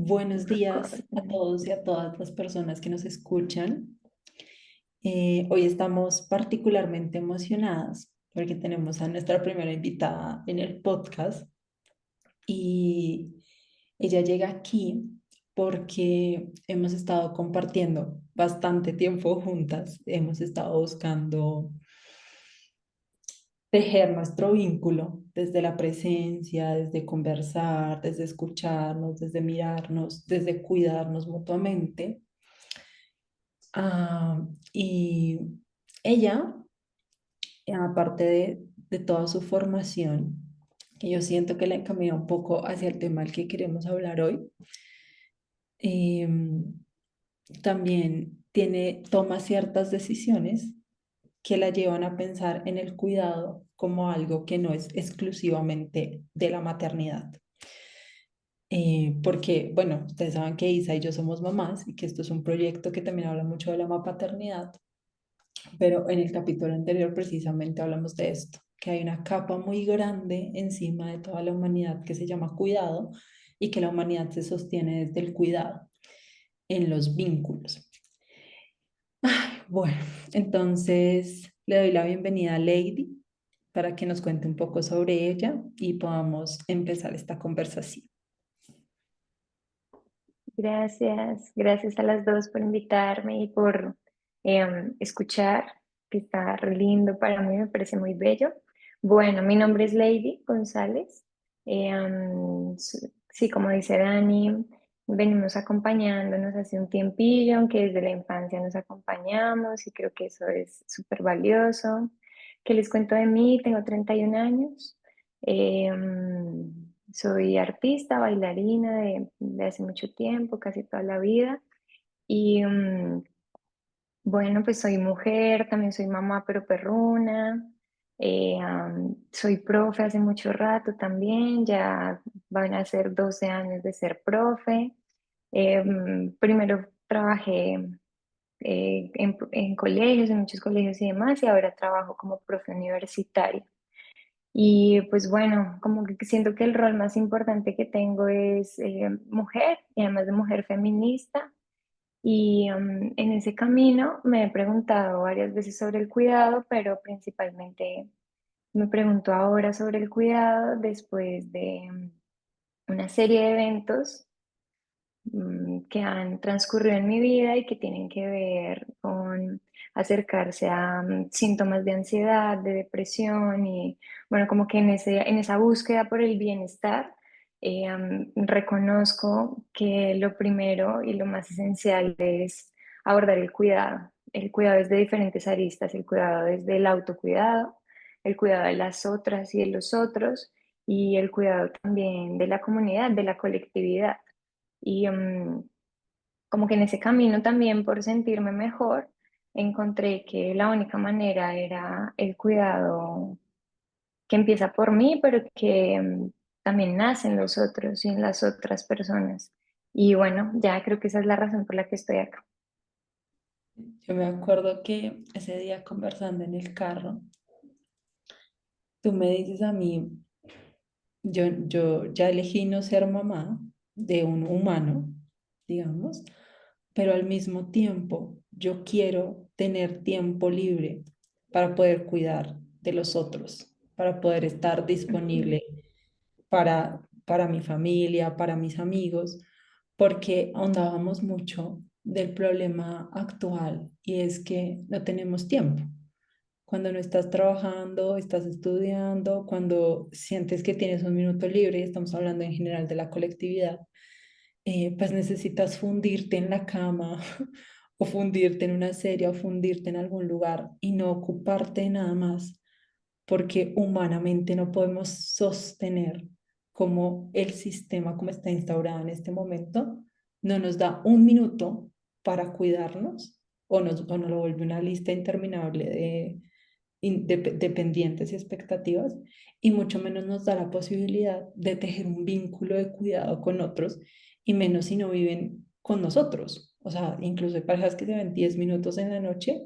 Buenos días a Recording. todos y a todas las personas que nos escuchan. Hoy estamos particularmente emocionadas porque tenemos a nuestra primera invitada en el podcast y ella llega aquí porque hemos estado compartiendo bastante tiempo juntas, hemos estado buscando tejer nuestro vínculo desde la presencia, desde conversar, desde escucharnos, desde mirarnos, desde cuidarnos mutuamente. Y ella, aparte de toda su formación, que yo siento que la encamina un poco hacia el tema al que queremos hablar hoy, em, también toma ciertas decisiones que la llevan a pensar en el cuidado como algo que no es exclusivamente de la maternidad. Porque, bueno, ustedes saben que Isa y yo somos mamás y que esto es un proyecto que también habla mucho de la paternidad, pero en el capítulo anterior precisamente hablamos de esto, que hay una capa muy grande encima de toda la humanidad que se llama cuidado y que la humanidad se sostiene desde el cuidado en los vínculos. Bueno, entonces le doy la bienvenida a Lady para que nos cuente un poco sobre ella y podamos empezar esta conversación. Gracias, gracias a las dos por invitarme y por escuchar, que está re lindo para mí, me parece muy bello. Bueno, mi nombre es Lady González. Sí, como dice Dani, venimos acompañándonos hace un tiempillo, aunque desde la infancia nos acompañamos y creo que eso es súper valioso. ¿Qué les cuento de mí? Tengo 31 años. Soy artista, bailarina de hace mucho tiempo, casi toda la vida. Y bueno, pues soy mujer, también soy mamá, pero perruna. Soy profe hace mucho rato también, ya van a ser 12 años de ser profe. Primero trabajé en colegios, en muchos colegios y demás, y ahora trabajo como profe universitaria. Y pues bueno, como que siento que el rol más importante que tengo es mujer, y además de mujer feminista. Y en ese camino me he preguntado varias veces sobre el cuidado, pero principalmente me pregunto ahora sobre el cuidado después de una serie de eventos que han transcurrido en mi vida y que tienen que ver con acercarse a síntomas de ansiedad, de depresión y bueno, como que en esa búsqueda por el bienestar, reconozco que lo primero y lo más esencial es abordar el cuidado desde diferentes aristas, el cuidado desde el autocuidado, el cuidado de las otras y de los otros y el cuidado también de la comunidad, de la colectividad. Y como que en ese camino también por sentirme mejor, encontré que la única manera era el cuidado que empieza por mí, pero que también nace en los otros y en las otras personas. Y bueno, ya creo que esa es la razón por la que estoy acá. Yo me acuerdo que ese día conversando en el carro, tú me dices a mí, yo ya elegí no ser mamá de un humano, digamos, pero al mismo tiempo yo quiero tener tiempo libre para poder cuidar de los otros, para poder estar Ujú. disponible para mi familia, para mis amigos, porque ahondábamos mucho del problema actual y es que no tenemos tiempo. Cuando no estás trabajando, estás estudiando, cuando sientes que tienes un minuto libre, estamos hablando en general de la colectividad, pues necesitas fundirte en la cama o fundirte en una serie o fundirte en algún lugar y no ocuparte de nada más, porque humanamente no podemos sostener como el sistema como está instaurado en este momento, no nos da un minuto para cuidarnos o nos lo vuelve una lista interminable de pendientes y expectativas, y mucho menos nos da la posibilidad de tejer un vínculo de cuidado con otros, y menos si no viven con nosotros. O sea, incluso hay parejas que se ven 10 minutos en la noche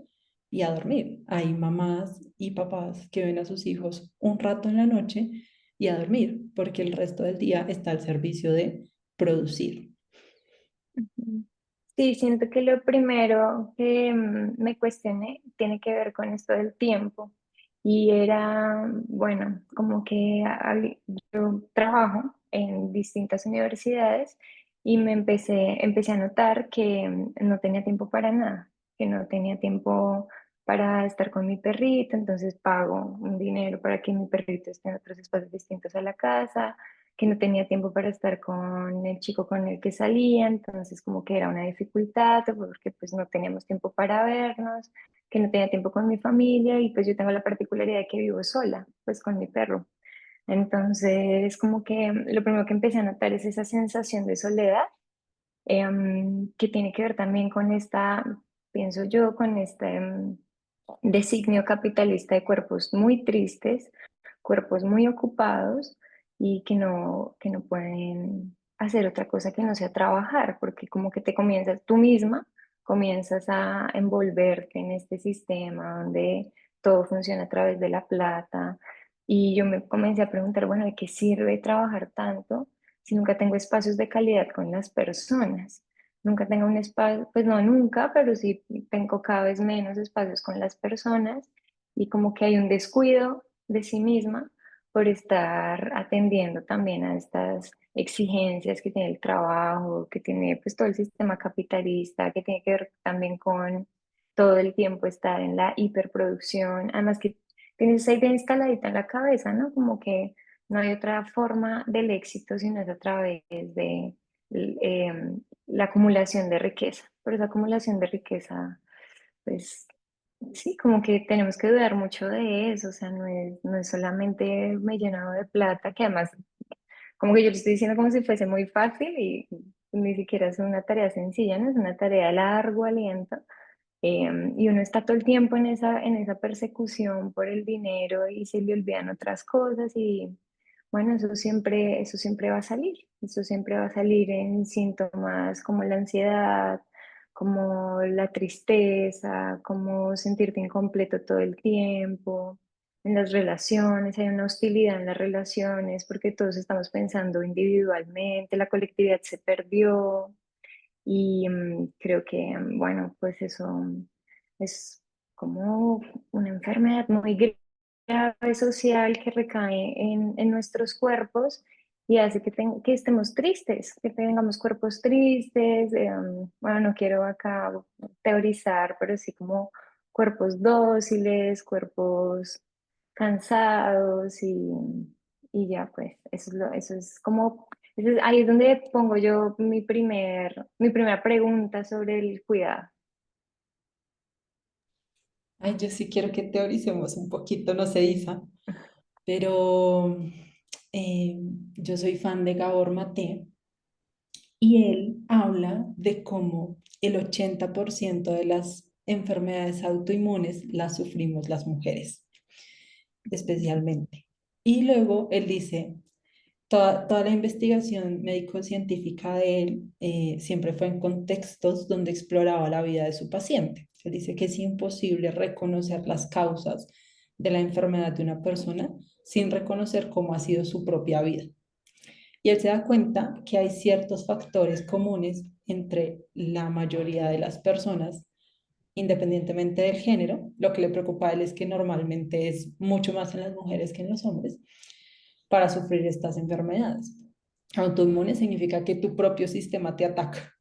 y a dormir. Hay mamás y papás que ven a sus hijos un rato en la noche y a dormir, porque el resto del día está al servicio de producir. Ujú. Sí, siento que lo primero que me cuestioné tiene que ver con esto del tiempo. Y era, bueno, como que yo trabajo en distintas universidades y empecé a notar que no tenía tiempo para nada, que no tenía tiempo para estar con mi perrito, entonces pago un dinero para que mi perrito esté en otros espacios distintos a la casa, que no tenía tiempo para estar con el chico con el que salía, entonces como que era una dificultad porque pues no teníamos tiempo para vernos, que no tenía tiempo con mi familia y pues yo tengo la particularidad de que vivo sola, pues con mi perro. Entonces como que lo primero que empecé a notar es esa sensación de soledad, que tiene que ver también con esta, pienso yo, con este designio capitalista de cuerpos muy tristes, cuerpos muy ocupados y que no pueden hacer otra cosa que no sea trabajar, porque como que te comienzas tú misma, comienzas a envolverte en este sistema donde todo funciona a través de la plata. Y yo me comencé a preguntar, bueno, ¿de qué sirve trabajar tanto si nunca tengo espacios de calidad con las personas? Nunca tengo un espacio, pues no nunca, pero sí tengo cada vez menos espacios con las personas y como que hay un descuido de sí misma por estar atendiendo también a estas exigencias que tiene el trabajo, que tiene pues todo el sistema capitalista, que tiene que ver también con todo el tiempo estar en la hiperproducción, además que tienes esa idea instaladita en la cabeza, ¿no? Como que no hay otra forma del éxito sino es a través de la acumulación de riqueza. Pero esa acumulación de riqueza, pues sí, como que tenemos que dudar mucho de eso, o sea, no es solamente me he llenado de plata, que además, como que yo lo estoy diciendo como si fuese muy fácil y ni siquiera es una tarea sencilla, ¿no? Es una tarea de largo aliento. Y uno está todo el tiempo en esa persecución por el dinero y se le olvidan otras cosas y bueno, eso siempre va a salir, eso siempre va a salir en síntomas como la ansiedad, como la tristeza, como sentirte incompleto todo el tiempo. En las relaciones, hay una hostilidad en las relaciones porque todos estamos pensando individualmente, la colectividad se perdió. Y creo que, bueno, pues eso es como una enfermedad muy grave social que recae en nuestros cuerpos y hace que estemos tristes, que tengamos cuerpos tristes. Bueno, no quiero acá teorizar, pero sí como cuerpos dóciles, cuerpos cansados y ya, pues, eso es como ahí es donde pongo yo mi primera pregunta sobre el cuidado. Ay, yo sí quiero que teoricemos un poquito, no sé, Isa, pero eh, yo soy fan de Gabor Maté y él habla de cómo el 80% de las enfermedades autoinmunes las sufrimos las mujeres, especialmente. Y luego él dice, toda la investigación médico-científica de él siempre fue en contextos donde exploraba la vida de su paciente. Él dice que es imposible reconocer las causas de la enfermedad de una persona sin reconocer cómo ha sido su propia vida. Y él se da cuenta que hay ciertos factores comunes entre la mayoría de las personas, independientemente del género. Lo que le preocupa a él es que normalmente es mucho más en las mujeres que en los hombres para sufrir estas enfermedades. Autoinmune significa que tu propio sistema te ataca,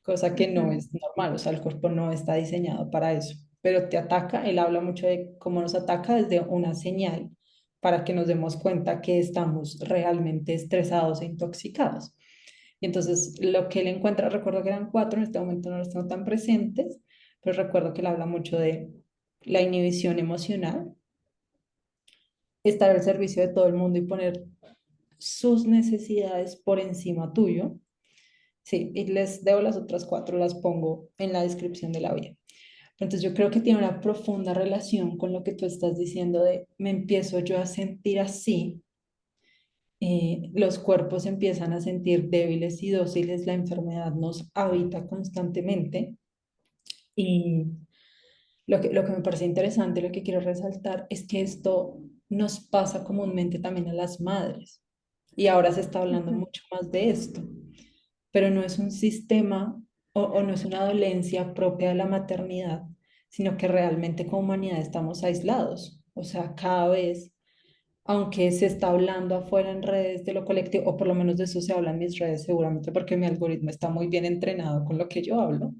cosa que no Ujú, es normal, o sea, el cuerpo no está diseñado para eso, pero te ataca. Él habla mucho de cómo nos ataca desde una señal para que nos demos cuenta que estamos realmente estresados e intoxicados. Y entonces lo que él encuentra, recuerdo que eran cuatro, en este momento no los tengo tan presentes, pero recuerdo que él habla mucho de la inhibición emocional, estar al servicio de todo el mundo y poner sus necesidades por encima tuyo. Sí, y les debo las otras cuatro, las pongo en la descripción de la vida. Entonces yo creo que tiene una profunda relación con lo que tú estás diciendo de me empiezo yo a sentir así, los cuerpos empiezan a sentir débiles y dóciles, la enfermedad nos habita constantemente y lo que me parece interesante, lo que quiero resaltar es que esto nos pasa comúnmente también a las madres y ahora se está hablando ujú. mucho más de esto. pero no es un sistema o no es una dolencia propia de la maternidad, sino que realmente como humanidad estamos aislados. O sea, cada vez, aunque se está hablando afuera en redes de lo colectivo, o por lo menos de eso se habla en mis redes seguramente porque mi algoritmo está muy bien entrenado con lo que yo hablo.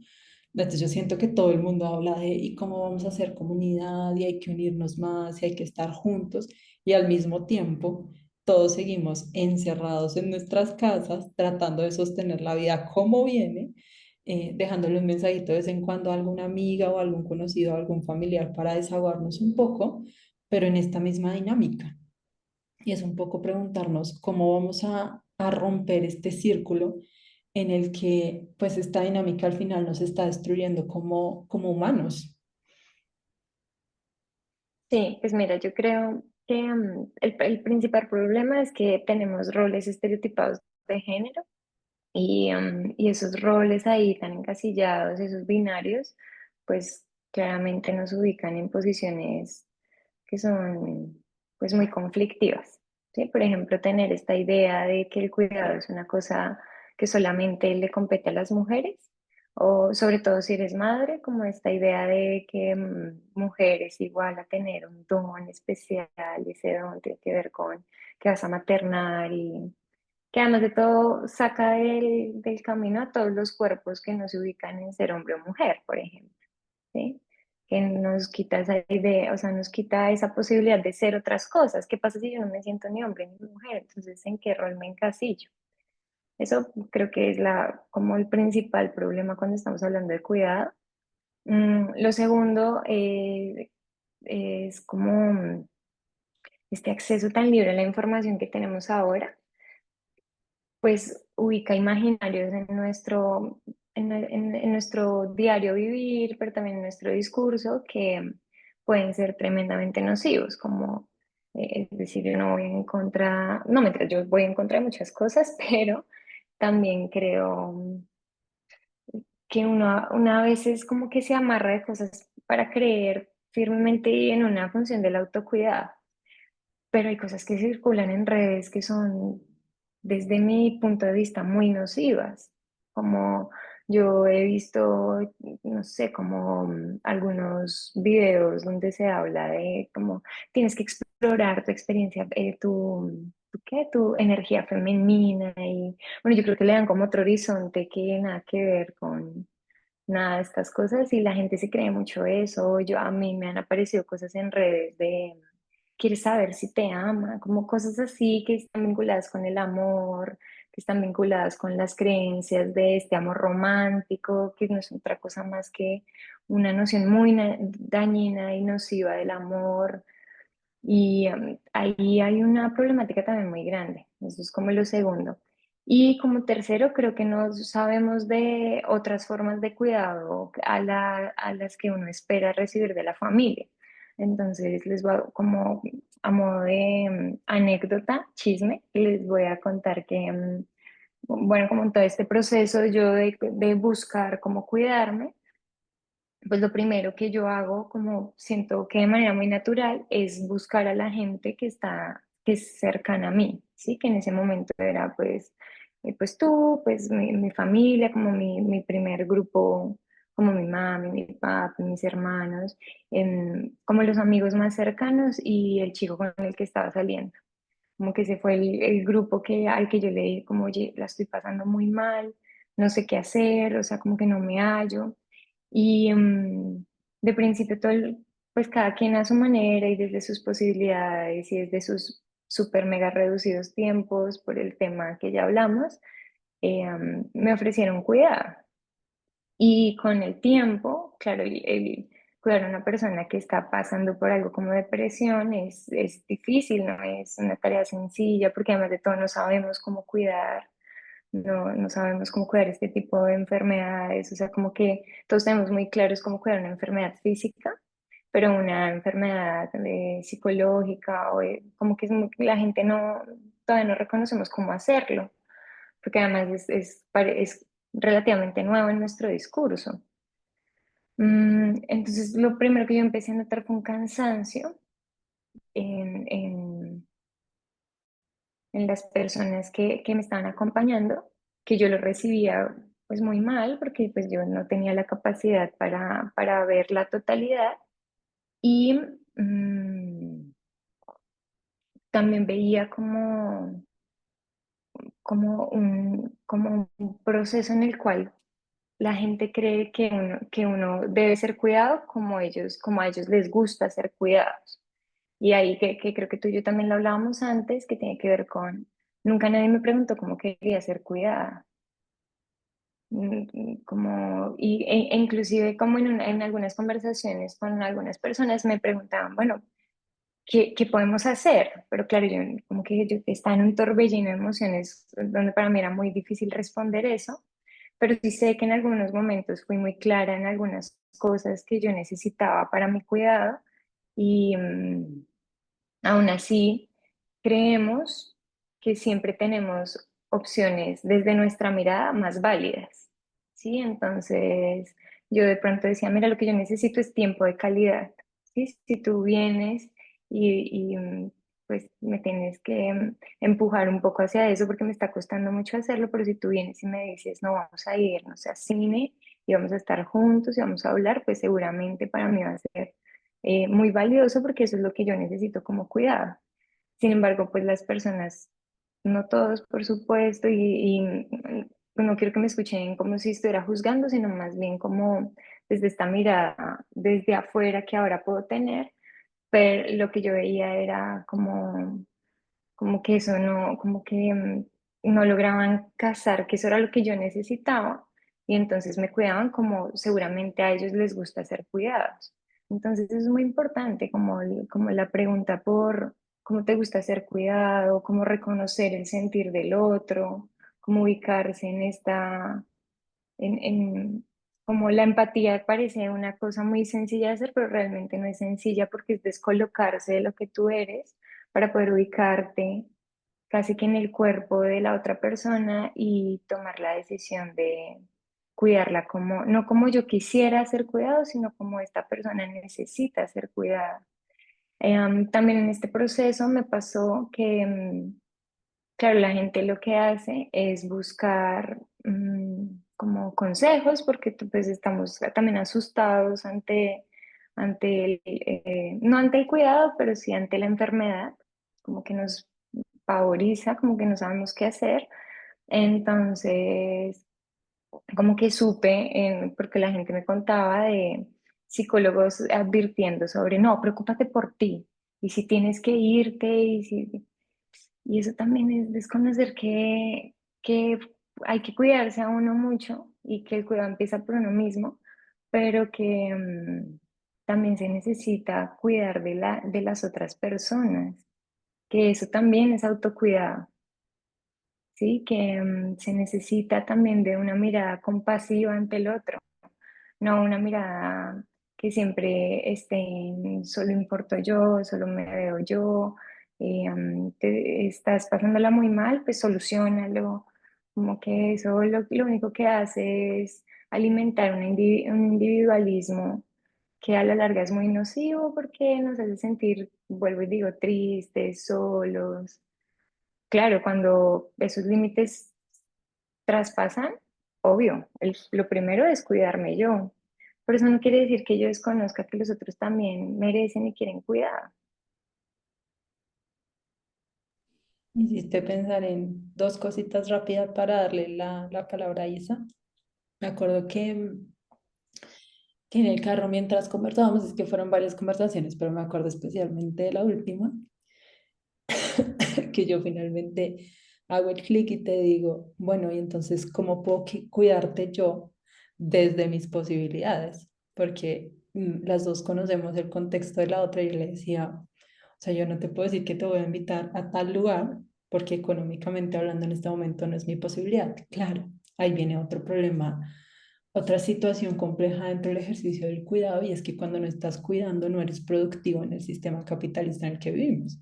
Entonces yo siento que todo el mundo habla de y cómo vamos a hacer comunidad y hay que unirnos más y hay que estar juntos y al mismo tiempo todos seguimos encerrados en nuestras casas tratando de sostener la vida como viene, dejándole un mensajito de vez en cuando a alguna amiga o algún conocido o algún familiar para desahogarnos un poco, pero en esta misma dinámica. Y es un poco preguntarnos cómo vamos a romper este círculo en el que pues esta dinámica al final nos está destruyendo como humanos. Sí, pues mira, yo creo que el principal problema es que tenemos roles estereotipados de género y esos roles ahí tan encasillados, esos binarios, pues claramente nos ubican en posiciones que son pues muy conflictivas, ¿sí? Por ejemplo, tener esta idea de que el cuidado es una cosa que solamente le compete a las mujeres, o sobre todo si eres madre, como esta idea de que mujer es igual a tener un don especial, y ese don tiene que ver con que vas a maternar y que además de todo saca del camino a todos los cuerpos que no se ubican en ser hombre o mujer, por ejemplo. ¿Sí? Que nos quita esa idea, o sea, nos quita esa posibilidad de ser otras cosas. ¿Qué pasa si yo no me siento ni hombre ni mujer? Entonces, ¿en qué rol me encasillo? Eso creo que es como el principal problema cuando estamos hablando de cuidado. Lo segundo es como este acceso tan libre a la información que tenemos ahora pues ubica imaginarios en nuestro diario vivir, pero también en nuestro discurso que pueden ser tremendamente nocivos, como es decir, yo no voy en contra, no mentira, yo voy en contra de muchas cosas, pero también creo que uno a veces como que se amarra de cosas para creer firmemente en una función del autocuidado. Pero hay cosas que circulan en redes que son, desde mi punto de vista, muy nocivas. Como yo he visto, no sé, como algunos videos donde se habla de cómo tienes que explorar tu experiencia, tu energía femenina. Y bueno, yo creo que le dan como otro horizonte que nada que ver con nada de estas cosas y la gente se cree mucho eso. A mí me han aparecido cosas en redes de quieres saber si te ama, como cosas así que están vinculadas con el amor, que están vinculadas con las creencias de este amor romántico, que no es otra cosa más que una noción muy dañina y nociva del amor. Y ahí hay una problemática también muy grande. Eso es como lo segundo. Y como tercero, creo que no sabemos de otras formas de cuidado a las que uno espera recibir de la familia. Entonces, les voy a, como a modo de anécdota, chisme, les voy a contar que, bueno, como en todo este proceso yo de buscar cómo cuidarme, pues lo primero que yo hago, como siento que de manera muy natural, es buscar a la gente que es cercana a mí, ¿sí? Que en ese momento era pues tú, pues mi familia, como mi primer grupo, como mi mami, mi papá, mis hermanos, como los amigos más cercanos y el chico con el que estaba saliendo. Como que ese fue el grupo al que yo le dije, como, oye, la estoy pasando muy mal, no sé qué hacer, o sea, como que no me hallo. Y de principio, pues cada quien a su manera y desde sus posibilidades y desde sus súper mega reducidos tiempos por el tema que ya hablamos, me ofrecieron cuidado. Y con el tiempo, claro, el cuidar a una persona que está pasando por algo como depresión es difícil, no es una tarea sencilla, porque además de todo no sabemos cómo cuidar, no sabemos cómo cuidar este tipo de enfermedades, o sea, como que todos tenemos muy claros cómo cuidar una enfermedad física, pero una enfermedad psicológica como que la gente todavía no reconocemos cómo hacerlo, porque además es relativamente nuevo en nuestro discurso. Entonces, lo primero que yo empecé a notar fue un cansancio en, en, en las personas que me estaban acompañando. que yo lo recibía pues muy mal porque pues yo no tenía la capacidad para ver la totalidad y mm, también veía como un proceso en el cual la gente cree que uno debe ser cuidado como a ellos les gusta ser cuidados. Y ahí que creo que tú y yo también lo hablábamos antes, que tiene que ver con, nunca nadie me preguntó cómo quería ser cuidada. E inclusive como en algunas conversaciones con algunas personas me preguntaban, bueno, ¿qué podemos hacer? Pero claro, yo como que yo estaba en un torbellino de emociones donde para mí era muy difícil responder eso, pero sí sé que en algunos momentos fui muy clara en algunas cosas que yo necesitaba para mi cuidado y aún así creemos que siempre tenemos opciones desde nuestra mirada más válidas, ¿sí? Entonces yo de pronto decía, mira, lo que yo necesito es tiempo de calidad, ¿sí? Si tú vienes pues me tienes que empujar un poco hacia eso porque me está costando mucho hacerlo, pero si tú vienes y me dices, no, vamos a ir, no sé, a cine y vamos a estar juntos y vamos a hablar, pues seguramente para mí va a ser muy valioso porque eso es lo que yo necesito como cuidado. Sin embargo, pues las personas, no todos, por supuesto, no quiero que me escuchen como si estuviera juzgando, sino más bien como desde esta mirada, desde afuera que ahora puedo tener, pero lo que yo veía era como que eso no, como que no lograban casar, que eso era lo que yo necesitaba, y entonces me cuidaban como seguramente a ellos les gusta ser cuidados. Entonces es muy importante como, como la pregunta por cómo te gusta ser cuidado, cómo reconocer el sentir del otro, cómo ubicarse en como la empatía parece una cosa muy sencilla de hacer, pero realmente no es sencilla porque es descolocarse de lo que tú eres para poder ubicarte casi que en el cuerpo de la otra persona y tomar la decisión de cuidarla como, no como yo quisiera ser cuidado, sino como esta persona necesita ser cuidada. También en este proceso me pasó que, claro, la gente lo que hace es buscar como consejos porque pues estamos también asustados ante no ante el cuidado, pero sí ante la enfermedad, como que nos pavoriza, como que no sabemos qué hacer. Entonces, como que supe, porque la gente me contaba de psicólogos advirtiendo sobre, no, preocúpate por ti, y si tienes que irte, y eso también es desconocer que hay que cuidarse a uno mucho y que el cuidado empieza por uno mismo, pero que también se necesita cuidar de las otras personas, que eso también es autocuidado. ¿Sí? Que se necesita también de una mirada compasiva ante el otro, no una mirada que siempre esté en solo importo yo, solo me veo yo, te estás pasándola muy mal, pues solucionalo, como que eso lo único que hace es alimentar un individualismo que a la larga es muy nocivo porque nos hace sentir, vuelvo y digo, tristes, solos. Claro, cuando esos límites traspasan, obvio, lo primero es cuidarme yo. Pero eso no quiere decir que yo desconozca que los otros también merecen y quieren cuidado. Me hiciste pensar en dos cositas rápidas para darle la palabra a Isa. Me acuerdo que en el carro mientras conversábamos, es que fueron varias conversaciones, pero me acuerdo especialmente de la última, que yo finalmente hago el clic y te digo, bueno, y entonces, ¿cómo puedo cuidarte yo desde mis posibilidades? Porque las dos conocemos el contexto de la otra y yo le decía, o sea, yo no te puedo decir que te voy a invitar a tal lugar porque económicamente hablando en este momento no es mi posibilidad. Claro, ahí viene otro problema, otra situación compleja dentro del ejercicio del cuidado y es que cuando no estás cuidando no eres productivo en el sistema capitalista en el que vivimos.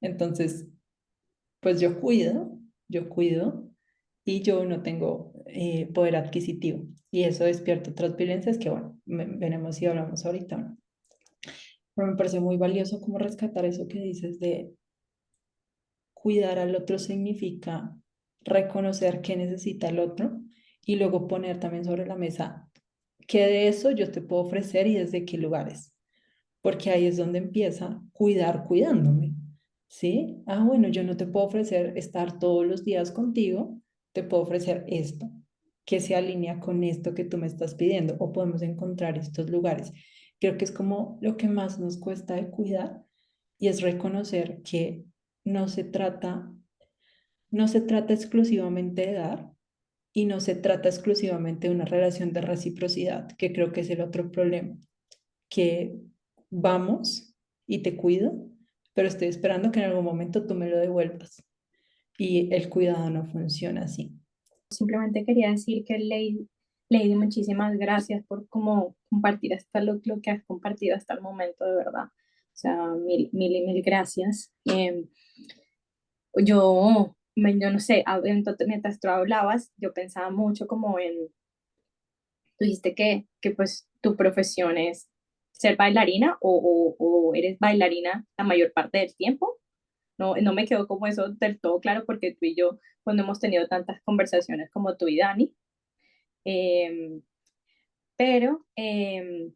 Entonces, pues yo cuido y yo no tengo poder adquisitivo. Y eso despierta otras violencias que, bueno, veremos si hablamos ahorita, ¿no? Pero me parece muy valioso como rescatar eso que dices de cuidar al otro significa reconocer qué necesita el otro y luego poner también sobre la mesa qué de eso yo te puedo ofrecer y desde qué lugares, porque ahí es donde empieza cuidar cuidándome, ¿sí? Ah, bueno, yo no te puedo ofrecer estar todos los días contigo, te puedo ofrecer esto, que se alinea con esto que tú me estás pidiendo, o podemos encontrar estos lugares. Creo que es como lo que más nos cuesta de cuidar y es reconocer que no se trata, no se trata exclusivamente de dar y no se trata exclusivamente de una relación de reciprocidad, que creo que es el otro problema, que vamos y te cuido, pero estoy esperando que en algún momento tú me lo devuelvas. Y el cuidado no funciona así. Simplemente quería decir que Lady, muchísimas gracias por como compartir hasta lo que has compartido hasta el momento, de verdad. O sea, mil y mil gracias. Yo no sé, mientras tú hablabas, yo pensaba mucho como tú dijiste que pues tu profesión es ser bailarina o eres bailarina la mayor parte del tiempo. No me quedó como eso del todo claro porque tú y yo, cuando hemos tenido tantas conversaciones como tú y Dani, eh, pero, eh,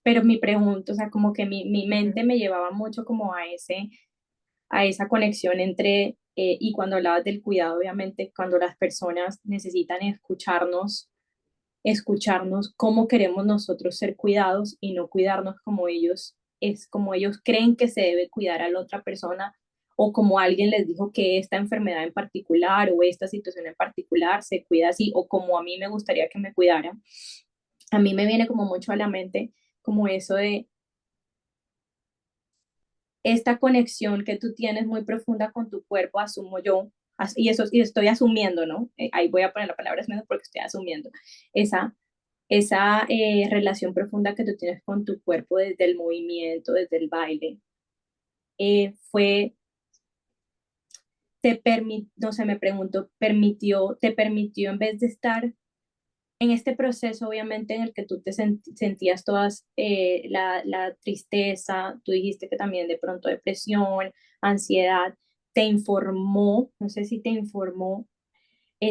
pero mi pregunta, o sea, como que mi mente me llevaba mucho como a esa conexión entre, y cuando hablabas del cuidado, obviamente, cuando las personas necesitan escucharnos cómo queremos nosotros ser cuidados y no cuidarnos como ellos, es como ellos creen que se debe cuidar a la otra persona o como alguien les dijo que esta enfermedad en particular o esta situación en particular se cuida así o como a mí me gustaría que me cuidara. A mí me viene como mucho a la mente como eso de esta conexión que tú tienes muy profunda con tu cuerpo, asumo yo, y eso y estoy asumiendo, ¿no? Ahí voy a poner la palabra menos porque estoy asumiendo esa relación profunda que tú tienes con tu cuerpo desde el movimiento, desde el baile, fue, no sé, me pregunto, te permitió en vez de estar en este proceso, obviamente, en el que tú te sentías todas la tristeza, tú dijiste que también de pronto depresión, ansiedad, te informó, no sé si te informó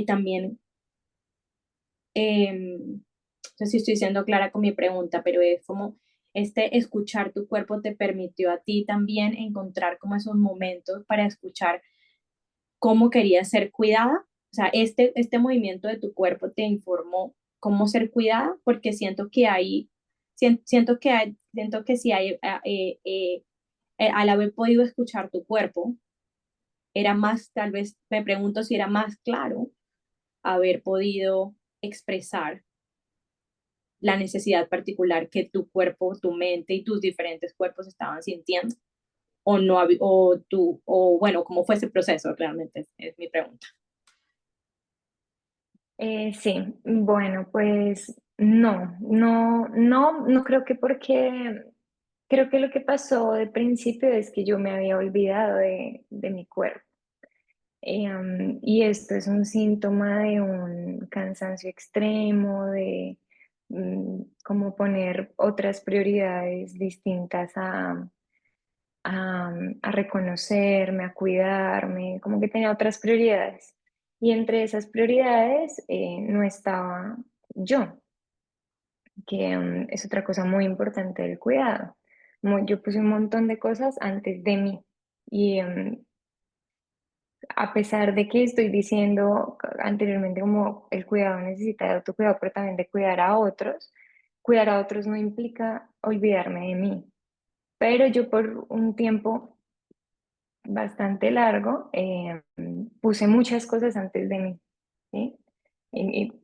también, no sé si estoy siendo clara con mi pregunta, pero es como este escuchar tu cuerpo te permitió a ti también encontrar como esos momentos para escuchar cómo querías ser cuidada. O sea, este movimiento de tu cuerpo te informó cómo ser cuidada, porque siento que si hay, al haber podido escuchar tu cuerpo, era más, tal vez me pregunto si era más claro haber podido expresar la necesidad particular que tu cuerpo, tu mente y tus diferentes cuerpos estaban sintiendo, o no, o bueno, cómo fue ese proceso realmente, es mi pregunta. Sí, bueno, pues no creo que porque creo que lo que pasó de principio es que yo me había olvidado de mi cuerpo. Y esto es un síntoma de un cansancio extremo, de como poner otras prioridades distintas a reconocerme, a cuidarme, como que tenía otras prioridades. Y entre esas prioridades no estaba yo, que es otra cosa muy importante del cuidado. Yo puse un montón de cosas antes de mí y a pesar de que estoy diciendo anteriormente como el cuidado necesita de autocuidado, pero también de cuidar a otros no implica olvidarme de mí. Pero yo por un tiempo bastante largo puse muchas cosas antes de mí, ¿sí?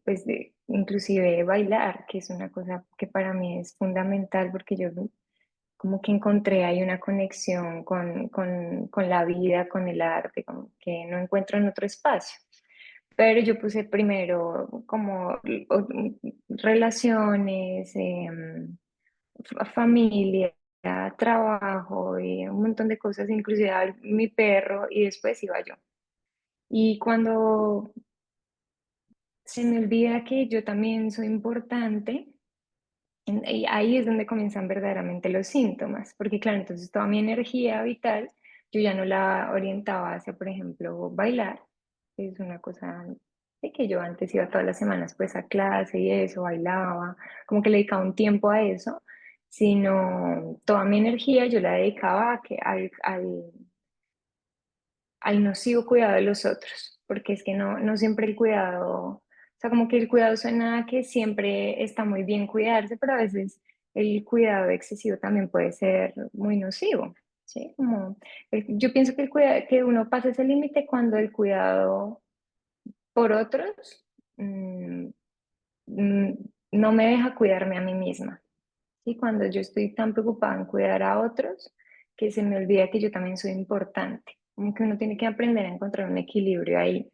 Pues inclusive bailar, que es una cosa que para mí es fundamental porque yo como que encontré ahí una conexión con la vida, con el arte, como que no encuentro en otro espacio. Pero yo puse primero como relaciones, familia, trabajo y un montón de cosas, inclusive mi perro, y después iba yo. Y cuando se me olvida que yo también soy importante, y ahí es donde comienzan verdaderamente los síntomas, porque claro, entonces toda mi energía vital yo ya no la orientaba hacia, por ejemplo, bailar, Es una cosa de que yo antes iba todas las semanas pues a clase y eso, bailaba, como que le dedicaba un tiempo a eso, sino toda mi energía yo la dedicaba a que, al nocivo cuidado de los otros, porque es que no siempre el cuidado, o sea, como que el cuidado suena a que siempre está muy bien cuidarse, pero a veces el cuidado excesivo también puede ser muy nocivo, ¿sí? Como, yo pienso que, que uno pasa ese límite cuando el cuidado por otros mm, mm, no me deja cuidarme a mí misma. ¿Sí? Cuando yo estoy tan preocupada en cuidar a otros, que se me olvida que yo también soy importante. Como que uno tiene que aprender a encontrar un equilibrio ahí.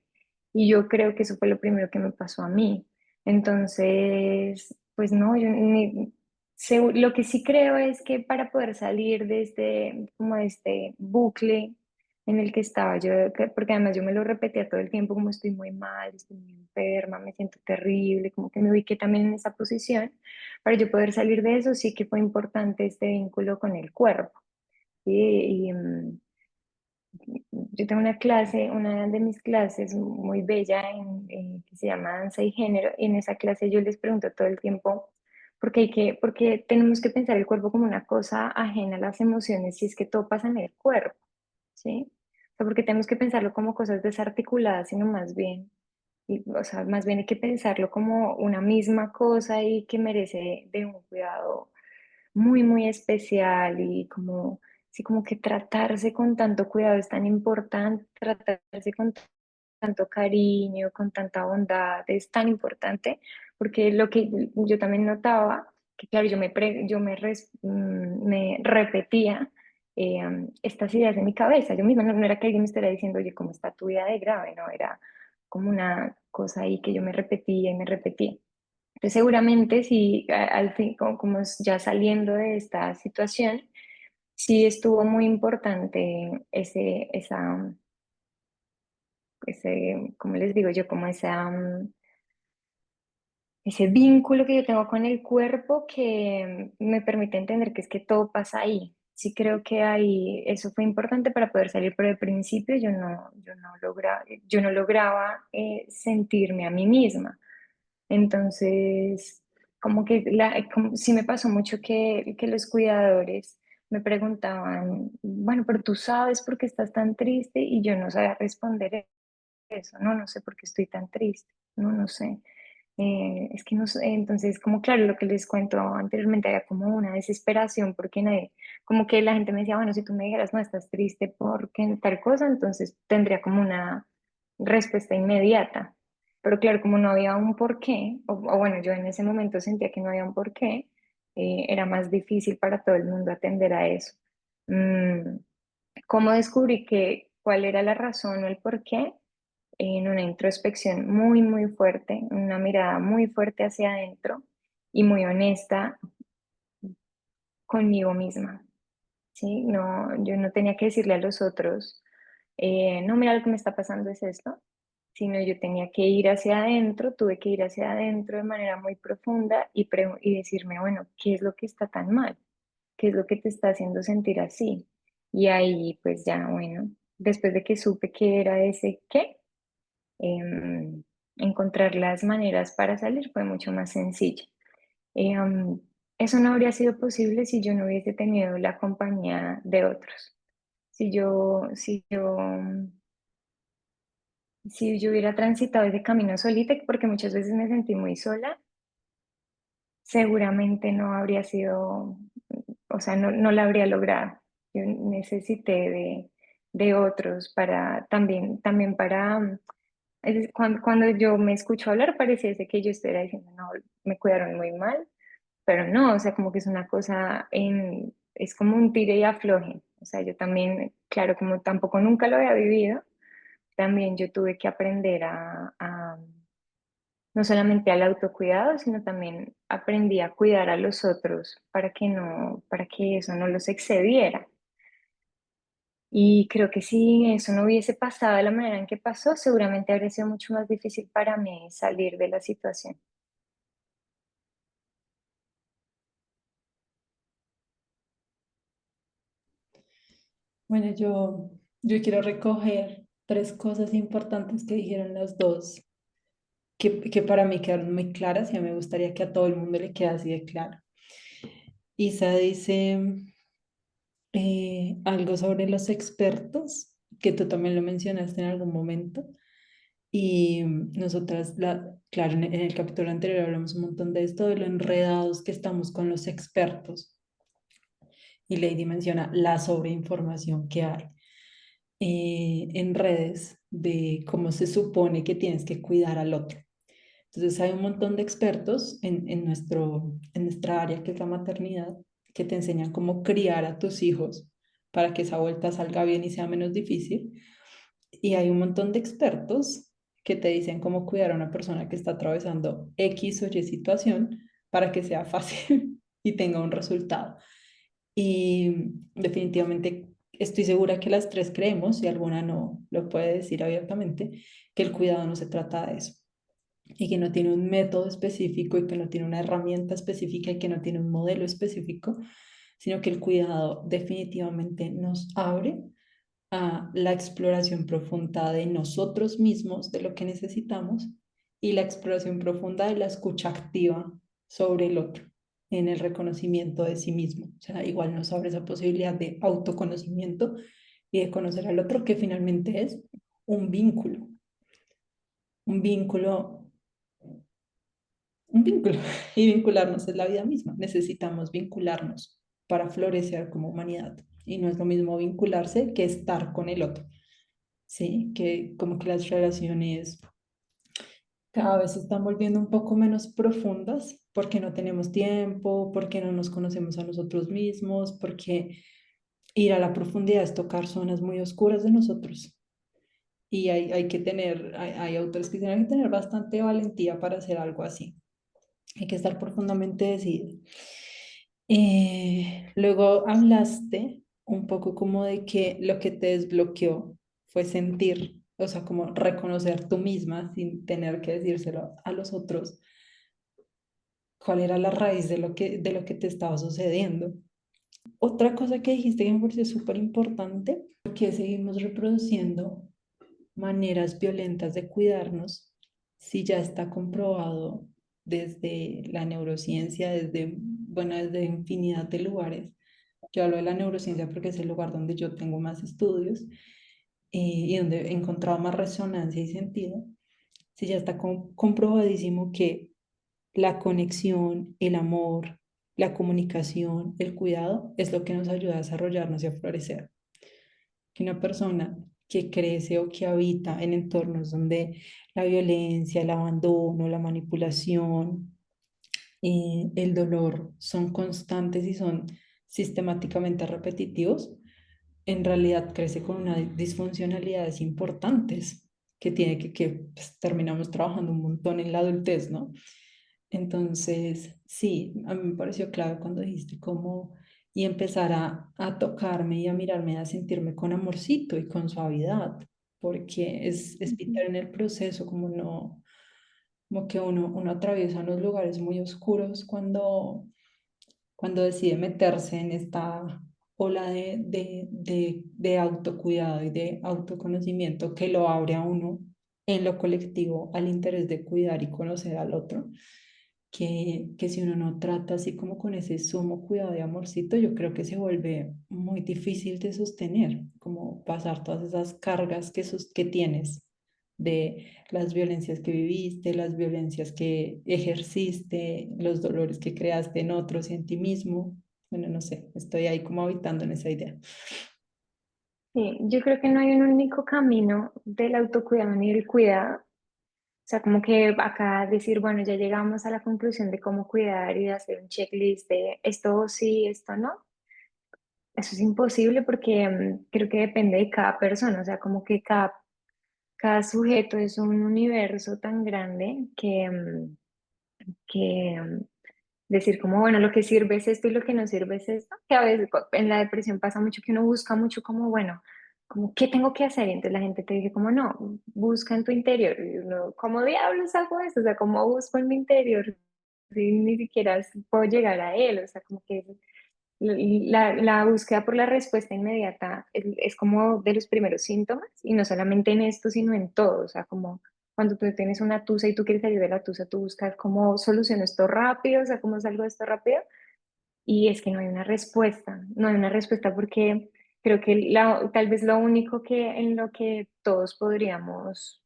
Y yo creo que eso fue lo primero que me pasó a mí. Entonces, pues no, lo que sí creo es que para poder salir de este, como de este bucle en el que estaba yo, porque además yo me lo repetía todo el tiempo como estoy muy mal, estoy muy enferma, me siento terrible, como que me ubiqué también en esa posición. Para yo poder salir de eso sí que fue importante este vínculo con el cuerpo. ¿Sí? Yo tengo una clase, una de mis clases muy bella que se llama Danza y Género, y en esa clase yo les pregunto todo el tiempo porque tenemos que pensar el cuerpo como una cosa ajena a las emociones, si es que todo pasa en el cuerpo, ¿sí? O sea, porque tenemos que pensarlo como cosas desarticuladas, sino más bien, o sea, más bien hay que pensarlo como una misma cosa y que merece de un cuidado muy, muy especial y como, sí, como que tratarse con tanto cuidado es tan importante, tratarse con tanto cariño, con tanta bondad, es tan importante, porque lo que yo también notaba, que claro, me repetía estas ideas en mi cabeza, yo misma no era que alguien me estuviera diciendo, oye, ¿cómo está tu vida de grave? No, era como una cosa ahí que yo me repetía y me repetía. Entonces, seguramente sí, al fin, como ya saliendo de esta situación, sí estuvo muy importante como les digo yo, como ese vínculo que yo tengo con el cuerpo que me permite entender que es que todo pasa ahí. Sí creo que ahí eso fue importante para poder salir, pero al principio yo no lograba sentirme a mí misma. Entonces, como que sí me pasó mucho que los cuidadores me preguntaban, bueno, pero tú sabes por qué estás tan triste y yo no sabía responder eso, no, no sé por qué estoy tan triste, no, no sé. Es que no sé, entonces, como claro, lo que les cuento anteriormente era como una desesperación porque como que la gente me decía, bueno, si tú me dijeras, no, estás triste porque tal cosa, entonces tendría como una respuesta inmediata. Pero claro, como no había un porqué, o bueno, yo en ese momento sentía que no había un porqué, era más difícil para todo el mundo atender a eso. Mm, ¿Cómo descubrí cuál era la razón o el porqué? En una introspección muy, muy fuerte, una mirada muy fuerte hacia adentro y muy honesta conmigo misma, ¿sí? No, yo no tenía que decirle a los otros, no, mira, lo que me está pasando es esto, sino yo tenía que ir hacia adentro, tuve que ir hacia adentro de manera muy profunda y decirme, bueno, ¿qué es lo que está tan mal? ¿Qué es lo que te está haciendo sentir así? Y ahí, pues ya, bueno, después de que supe qué era ese qué, em, encontrar las maneras para salir fue mucho más sencillo. Em, Eso no habría sido posible si yo no hubiese tenido la compañía de otros. Si yo hubiera transitado ese camino solita, porque muchas veces me sentí muy sola, seguramente no habría sido, o sea, no la habría logrado. Yo necesité de otros para también para cuando yo me escucho hablar, pareciese que yo estuviera diciendo, no, me cuidaron muy mal, pero no, o sea, como que es una cosa, es como un tire y afloje. O sea, yo también, claro, como tampoco nunca lo había vivido, también yo tuve que aprender no solamente al autocuidado, sino también aprendí a cuidar a los otros para que eso no los excediera. Y creo que si eso no hubiese pasado de la manera en que pasó, seguramente habría sido mucho más difícil para mí salir de la situación. Bueno, yo quiero recoger. tres cosas importantes que dijeron las dos, que para mí quedaron muy claras y a mí me gustaría que a todo el mundo le quede así de claro. Isa dice algo sobre los expertos, que tú también lo mencionaste en algún momento. Y nosotras, claro, en el capítulo anterior hablamos un montón de esto, de lo enredados que estamos con los expertos. Y Lady menciona la sobreinformación que hay en redes de cómo se supone que tienes que cuidar al otro. Entonces hay un montón de expertos en nuestra área, que es la maternidad, que te enseñan cómo criar a tus hijos para que esa vuelta salga bien y sea menos difícil. Y hay un montón de expertos que te dicen cómo cuidar a una persona que está atravesando X o Y situación para que sea fácil y tenga un resultado. Y definitivamente estoy segura que las tres creemos, y alguna no lo puede decir abiertamente, que el cuidado no se trata de eso y que no tiene un método específico y que no tiene una herramienta específica y que no tiene un modelo específico, sino que el cuidado definitivamente nos abre a la exploración profunda de nosotros mismos, de lo que necesitamos, y la exploración profunda de la escucha activa sobre el otro, en el reconocimiento de sí mismo. O sea, igual nos abre esa posibilidad de autoconocimiento y de conocer al otro, que finalmente es un vínculo, un vínculo, un vínculo. Y vincularnos es la vida misma. Necesitamos vincularnos para florecer como humanidad. Y no es lo mismo vincularse que estar con el otro. Sí, que como que las relaciones cada vez se están volviendo un poco menos profundas porque no tenemos tiempo, porque no nos conocemos a nosotros mismos, porque ir a la profundidad es tocar zonas muy oscuras de nosotros. Y hay que tener, hay autores que tienen que tener bastante valentía para hacer algo así. Hay que estar profundamente decidido. Luego hablaste un poco como de que lo que te desbloqueó fue sentir, o sea, como reconocer tú misma sin tener que decírselo a los otros, cuál era la raíz de lo que te estaba sucediendo. Otra cosa que dijiste que me pareció súper importante, porque seguimos reproduciendo maneras violentas de cuidarnos si ya está comprobado desde la neurociencia, desde, bueno, desde infinidad de lugares. Yo hablo de la neurociencia porque es el lugar donde yo tengo más estudios y donde he encontrado más resonancia y sentido. Si ya está comprobadísimo que la conexión, el amor, la comunicación, el cuidado es lo que nos ayuda a desarrollarnos y a florecer. Que una persona que crece o que habita en entornos donde la violencia, el abandono, la manipulación, el dolor son constantes y son sistemáticamente repetitivos, en realidad crece con unas disfuncionalidades importantes que pues, terminamos trabajando un montón en la adultez, ¿no? Entonces, sí, a mí me pareció clave cuando dijiste cómo y empezar a tocarme y a mirarme, a sentirme con amorcito y con suavidad, porque es Ujú. vital en el proceso, como no, como que uno atraviesa unos lugares muy oscuros cuando decide meterse en esta ola de autocuidado y de autoconocimiento que lo abre a uno en lo colectivo al interés de cuidar y conocer al otro, que si uno no trata así como con ese sumo cuidado y amorcito, yo creo que se vuelve muy difícil de sostener, como pasar todas esas cargas que tienes de las violencias que viviste, las violencias que ejerciste, los dolores que creaste en otros y en ti mismo. Bueno, no sé, estoy ahí como habitando en esa idea. Sí, yo creo que no hay un único camino del autocuidado ni del cuidado. O sea, como que acá decir, bueno, ya llegamos a la conclusión de cómo cuidar y de hacer un checklist de esto sí, esto no. Eso es imposible porque creo que depende de cada persona. O sea, como que cada sujeto es un universo tan grande que decir como, bueno, lo que sirve es esto y lo que no sirve es esto, que a veces en la depresión pasa mucho que uno busca mucho como, bueno, como, ¿qué tengo que hacer? Y entonces la gente te dice como, no, busca en tu interior. Y uno, ¿cómo diablos hago eso? O sea, ¿cómo busco en mi interior si ni siquiera puedo llegar a él? O sea, como que La búsqueda por la respuesta inmediata es como de los primeros síntomas, y no solamente en esto, sino en todo. O sea, como cuando tú tienes una tusa y tú quieres salir de la tusa, tú buscas cómo soluciono esto rápido, o sea, cómo salgo de esto rápido. Y es que no hay una respuesta, no hay una respuesta porque creo que tal vez lo único que en lo que todos podríamos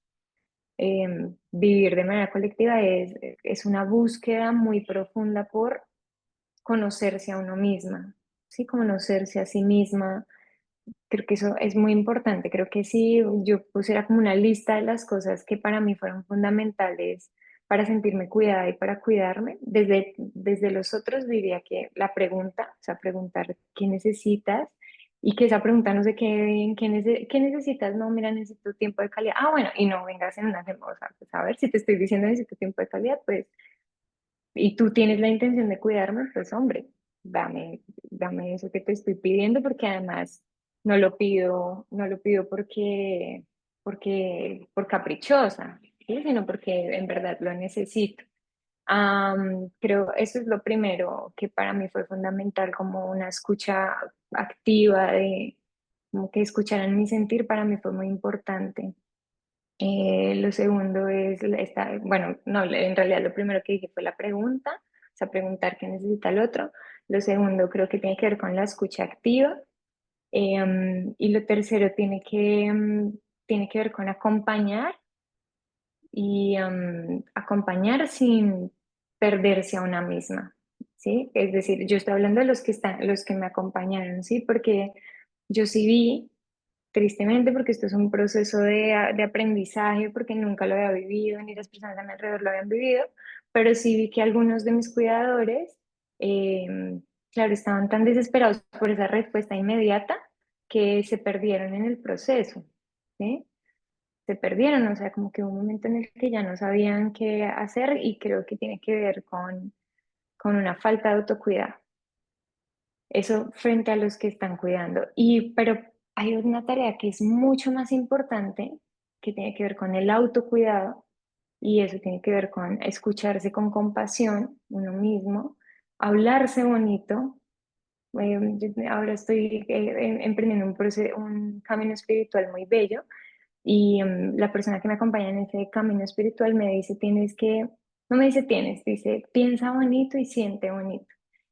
vivir de manera colectiva es una búsqueda muy profunda por conocerse a uno misma, ¿sí? Conocerse a sí misma. Creo que eso es muy importante. Creo que si yo pusiera como una lista de las cosas que para mí fueron fundamentales para sentirme cuidada y para cuidarme, desde los otros diría que la pregunta, o sea, preguntar qué necesitas, y que esa pregunta no sé qué necesitas. No, mira, necesito tiempo de calidad. Ah, bueno, y no vengas en una semana, o sea, pues a ver, si te estoy diciendo necesito tiempo de calidad, pues, y tú tienes la intención de cuidarme, pues hombre, dame eso que te estoy pidiendo, porque además no lo pido por caprichosa, ¿sí? Sino porque en verdad lo necesito. Creo eso es lo primero que para mí fue fundamental, como una escucha activa, de como que escucharan mi sentir. Para mí fue muy importante. Lo segundo es bueno, no, en realidad lo primero que dije fue la pregunta, o sea, preguntar qué necesita el otro. Lo segundo creo que tiene que ver con la escucha activa. Y lo tercero tiene que ver con acompañar, y acompañar sin perderse a una misma, ¿sí? Es decir, yo estoy hablando de los que me acompañaron, ¿sí? Porque yo sí vi, tristemente, porque esto es un proceso de aprendizaje, porque nunca lo había vivido, ni las personas a mi alrededor lo habían vivido, pero sí vi que algunos de mis cuidadores, claro, estaban tan desesperados por esa respuesta inmediata que se perdieron en el proceso, ¿sí? Se perdieron, o sea, como que hubo un momento en el que ya no sabían qué hacer, y creo que tiene que ver con una falta de autocuidado. Eso frente a los que están cuidando. Pero hay una tarea que es mucho más importante, que tiene que ver con el autocuidado, y eso tiene que ver con escucharse con compasión uno mismo, hablarse bonito. Yo ahora estoy emprendiendo un camino espiritual muy bello, y la persona que me acompaña en ese camino espiritual me dice, no me dice dice, piensa bonito y siente bonito.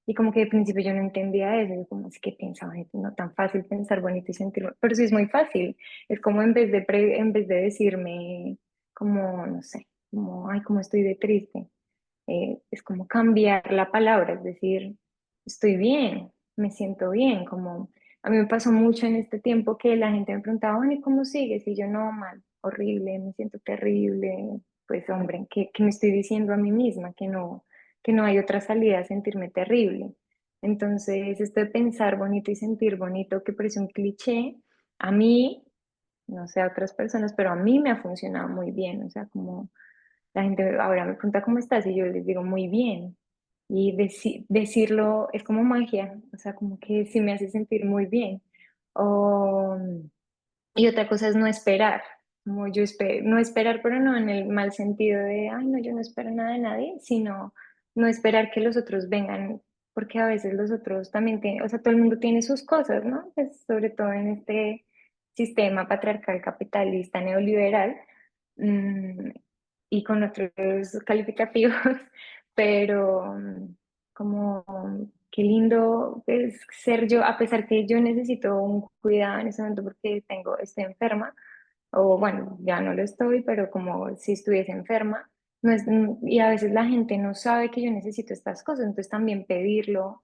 Y como que de principio yo no entendía eso, yo como es que piensa bonito, no tan fácil pensar bonito y sentir bonito, pero sí es muy fácil. Es como en vez de decirme como, no sé, como, ay, como estoy de triste, es como cambiar la palabra, es decir, estoy bien, me siento bien. Como a mí me pasó mucho en este tiempo que la gente me preguntaba, bueno, ¿y cómo sigues? Y yo, no, mal, horrible, me siento terrible. Pues hombre, ¿qué me estoy diciendo a mí misma? Que no hay otra salida a sentirme terrible. Entonces, esto de pensar bonito y sentir bonito, que parece un cliché, a mí, no sé a otras personas, pero a mí me ha funcionado muy bien. O sea, como la gente ahora me pregunta cómo estás, y yo les digo muy bien. Y decirlo es como magia, o sea, como que sí me hace sentir muy bien. O, y otra cosa es no esperar, como no esperar, pero no en el mal sentido de, ay, no, yo no espero nada de nadie, sino no esperar que los otros vengan, porque a veces los otros también tienen, o sea, todo el mundo tiene sus cosas, ¿no? Pues sobre todo en este sistema patriarcal, capitalista, neoliberal, mm, y con otros calificativos, pero como qué lindo es ser yo, a pesar que yo necesito un cuidado en ese momento porque estoy enferma, o bueno, ya no lo estoy, pero como si estuviese enferma. No es, y a veces la gente no sabe que yo necesito estas cosas, entonces también pedirlo,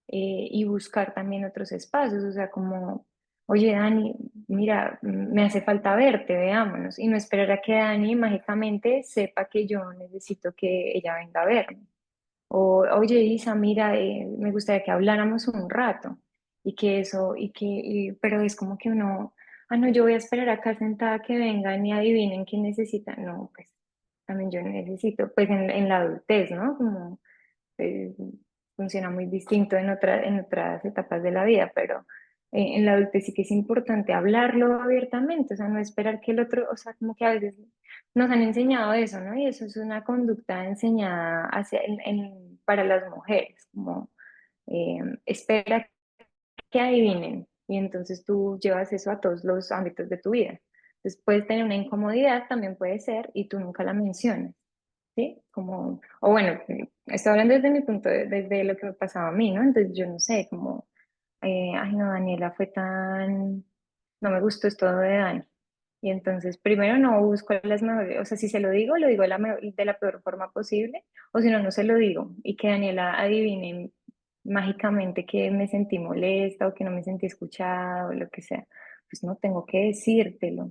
y buscar también otros espacios, o sea, como, oye, Dani, mira, me hace falta verte, veámonos, y no esperar a que Dani mágicamente sepa que yo necesito que ella venga a verme. O, oye, Isa, mira, me gustaría que habláramos un rato, y que eso, pero es como que uno, ah, no, yo voy a esperar acá sentada que vengan y adivinen qué necesitan. No, pues también yo necesito, pues en la adultez, ¿no? Como eh, funciona muy distinto en otras etapas de la vida, pero en la adultez sí que es importante hablarlo abiertamente, o sea, no esperar que el otro, o sea, como que a veces nos han enseñado eso, ¿no? Y eso es una conducta enseñada para las mujeres, como espera que adivinen y entonces tú llevas eso a todos los ámbitos de tu vida. Entonces puedes tener una incomodidad, también puede ser, y tú nunca la mencionas, ¿sí? Como, o bueno, estoy hablando desde mi punto, desde lo que me pasaba a mí, ¿no? Entonces yo no sé, como, ay no, Daniela fue tan, no me gustó esto de Dani. Y entonces, primero no busco las mejores, o sea, si se lo digo de la peor forma posible, o si no, no se lo digo. Y que Daniela adivine mágicamente que me sentí molesta o que no me sentí escuchada o lo que sea. Pues no tengo que decírtelo.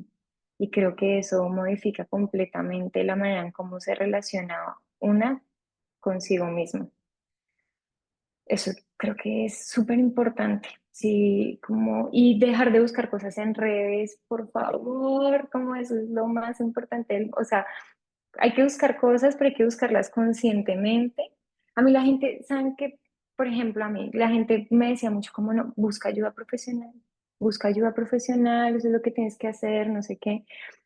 Y creo que eso modifica completamente la manera en cómo se relaciona una consigo misma. Eso creo que es súper importante. Sí, como, y dejar de buscar cosas en redes, por favor, como eso es lo más importante. O sea, hay que buscar cosas, pero hay que buscarlas conscientemente. A mí la gente, ¿saben qué? Por ejemplo, a mí la gente me decía mucho como, no, busca ayuda profesional, eso es lo que tienes que hacer, no sé qué.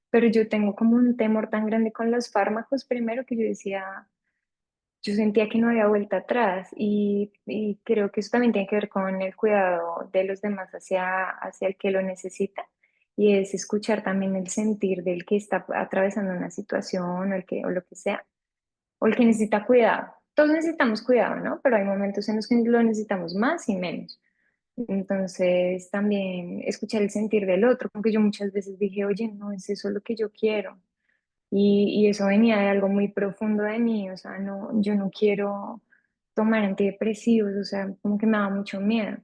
Pero yo tengo como un temor tan grande con los fármacos, primero que yo decía, yo sentía que no había vuelta atrás y creo que eso también tiene que ver con el cuidado de los demás hacia el que lo necesita y es escuchar también el sentir del que está atravesando una situación o lo que sea, o el que necesita cuidado. Todos necesitamos cuidado, ¿no? Pero hay momentos en los que lo necesitamos más y menos. Entonces también escuchar el sentir del otro, como que yo muchas veces dije, oye, no es eso lo que yo quiero. Y eso venía de algo muy profundo de mí, o sea, no, yo no quiero tomar antidepresivos, o sea, como que me daba mucho miedo.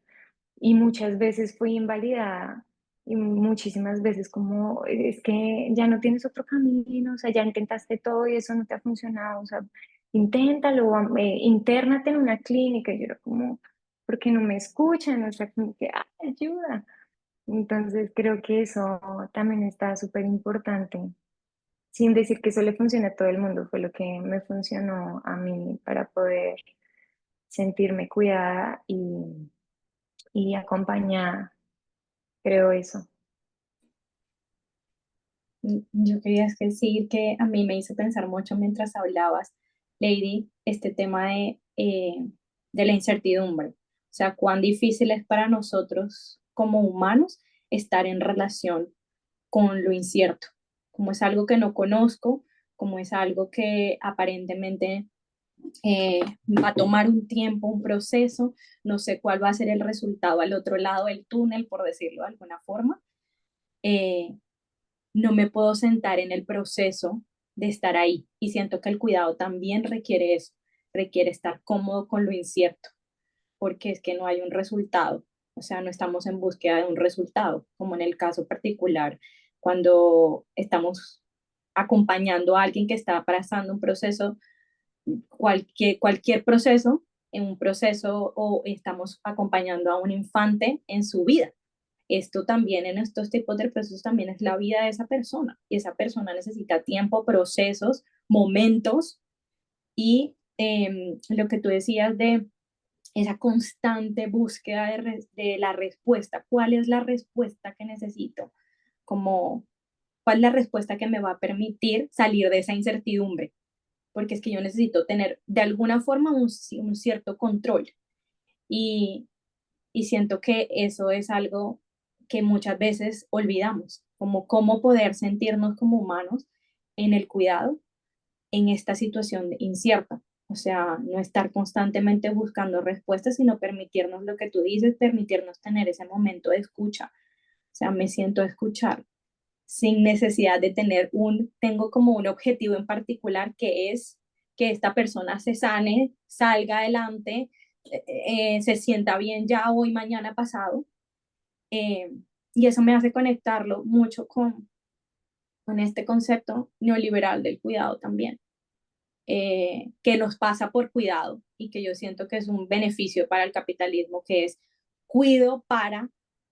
Y muchas veces fui invalidada y muchísimas veces como, es que ya no tienes otro camino, o sea, ya intentaste todo y eso no te ha funcionado, o sea, inténtalo, intérnate en una clínica. Y yo era como, ¿por qué no me escuchan? O sea, como que, ayuda. Entonces creo que eso también está súper importante sin decir que eso le funciona a todo el mundo, fue lo que me funcionó a mí para poder sentirme cuidada y acompañada, creo eso. Yo quería decir que a mí me hizo pensar mucho mientras hablabas, Lady, este tema de la incertidumbre. O sea, cuán difícil es para nosotros como humanos estar en relación con lo incierto, como es algo que no conozco, como es algo que aparentemente va a tomar un tiempo, un proceso, no sé cuál va a ser el resultado al otro lado del túnel, por decirlo de alguna forma. Eh, no me puedo sentar en el proceso de estar ahí y siento que el cuidado también requiere eso, requiere estar cómodo con lo incierto, porque es que no hay un resultado, o sea, no estamos en búsqueda de un resultado, como en el caso particular, cuando estamos acompañando a alguien que está pasando un proceso, cualquier proceso, en un proceso o estamos acompañando a un infante en su vida. Esto también en estos tipos de procesos también es la vida de esa persona y esa persona necesita tiempo, procesos, momentos y lo que tú decías de esa constante búsqueda de la respuesta. ¿Cuál es la respuesta que necesito? Como, ¿cuál es la respuesta que me va a permitir salir de esa incertidumbre? Porque es que yo necesito tener de alguna forma un cierto control y, y siento que eso es algo que muchas veces olvidamos, como cómo poder sentirnos como humanos en el cuidado en esta situación incierta. O sea, no estar constantemente buscando respuestas, sino permitirnos lo que tú dices, permitirnos tener ese momento de escucha. O sea, me siento a escuchar sin necesidad de tengo como un objetivo en particular que es que esta persona se sane, salga adelante, se sienta bien ya hoy, mañana, pasado. eh, y eso me hace conectarlo mucho con este concepto neoliberal del cuidado también, que nos pasa por cuidado y que yo siento que es un beneficio para el capitalismo, que es cuido para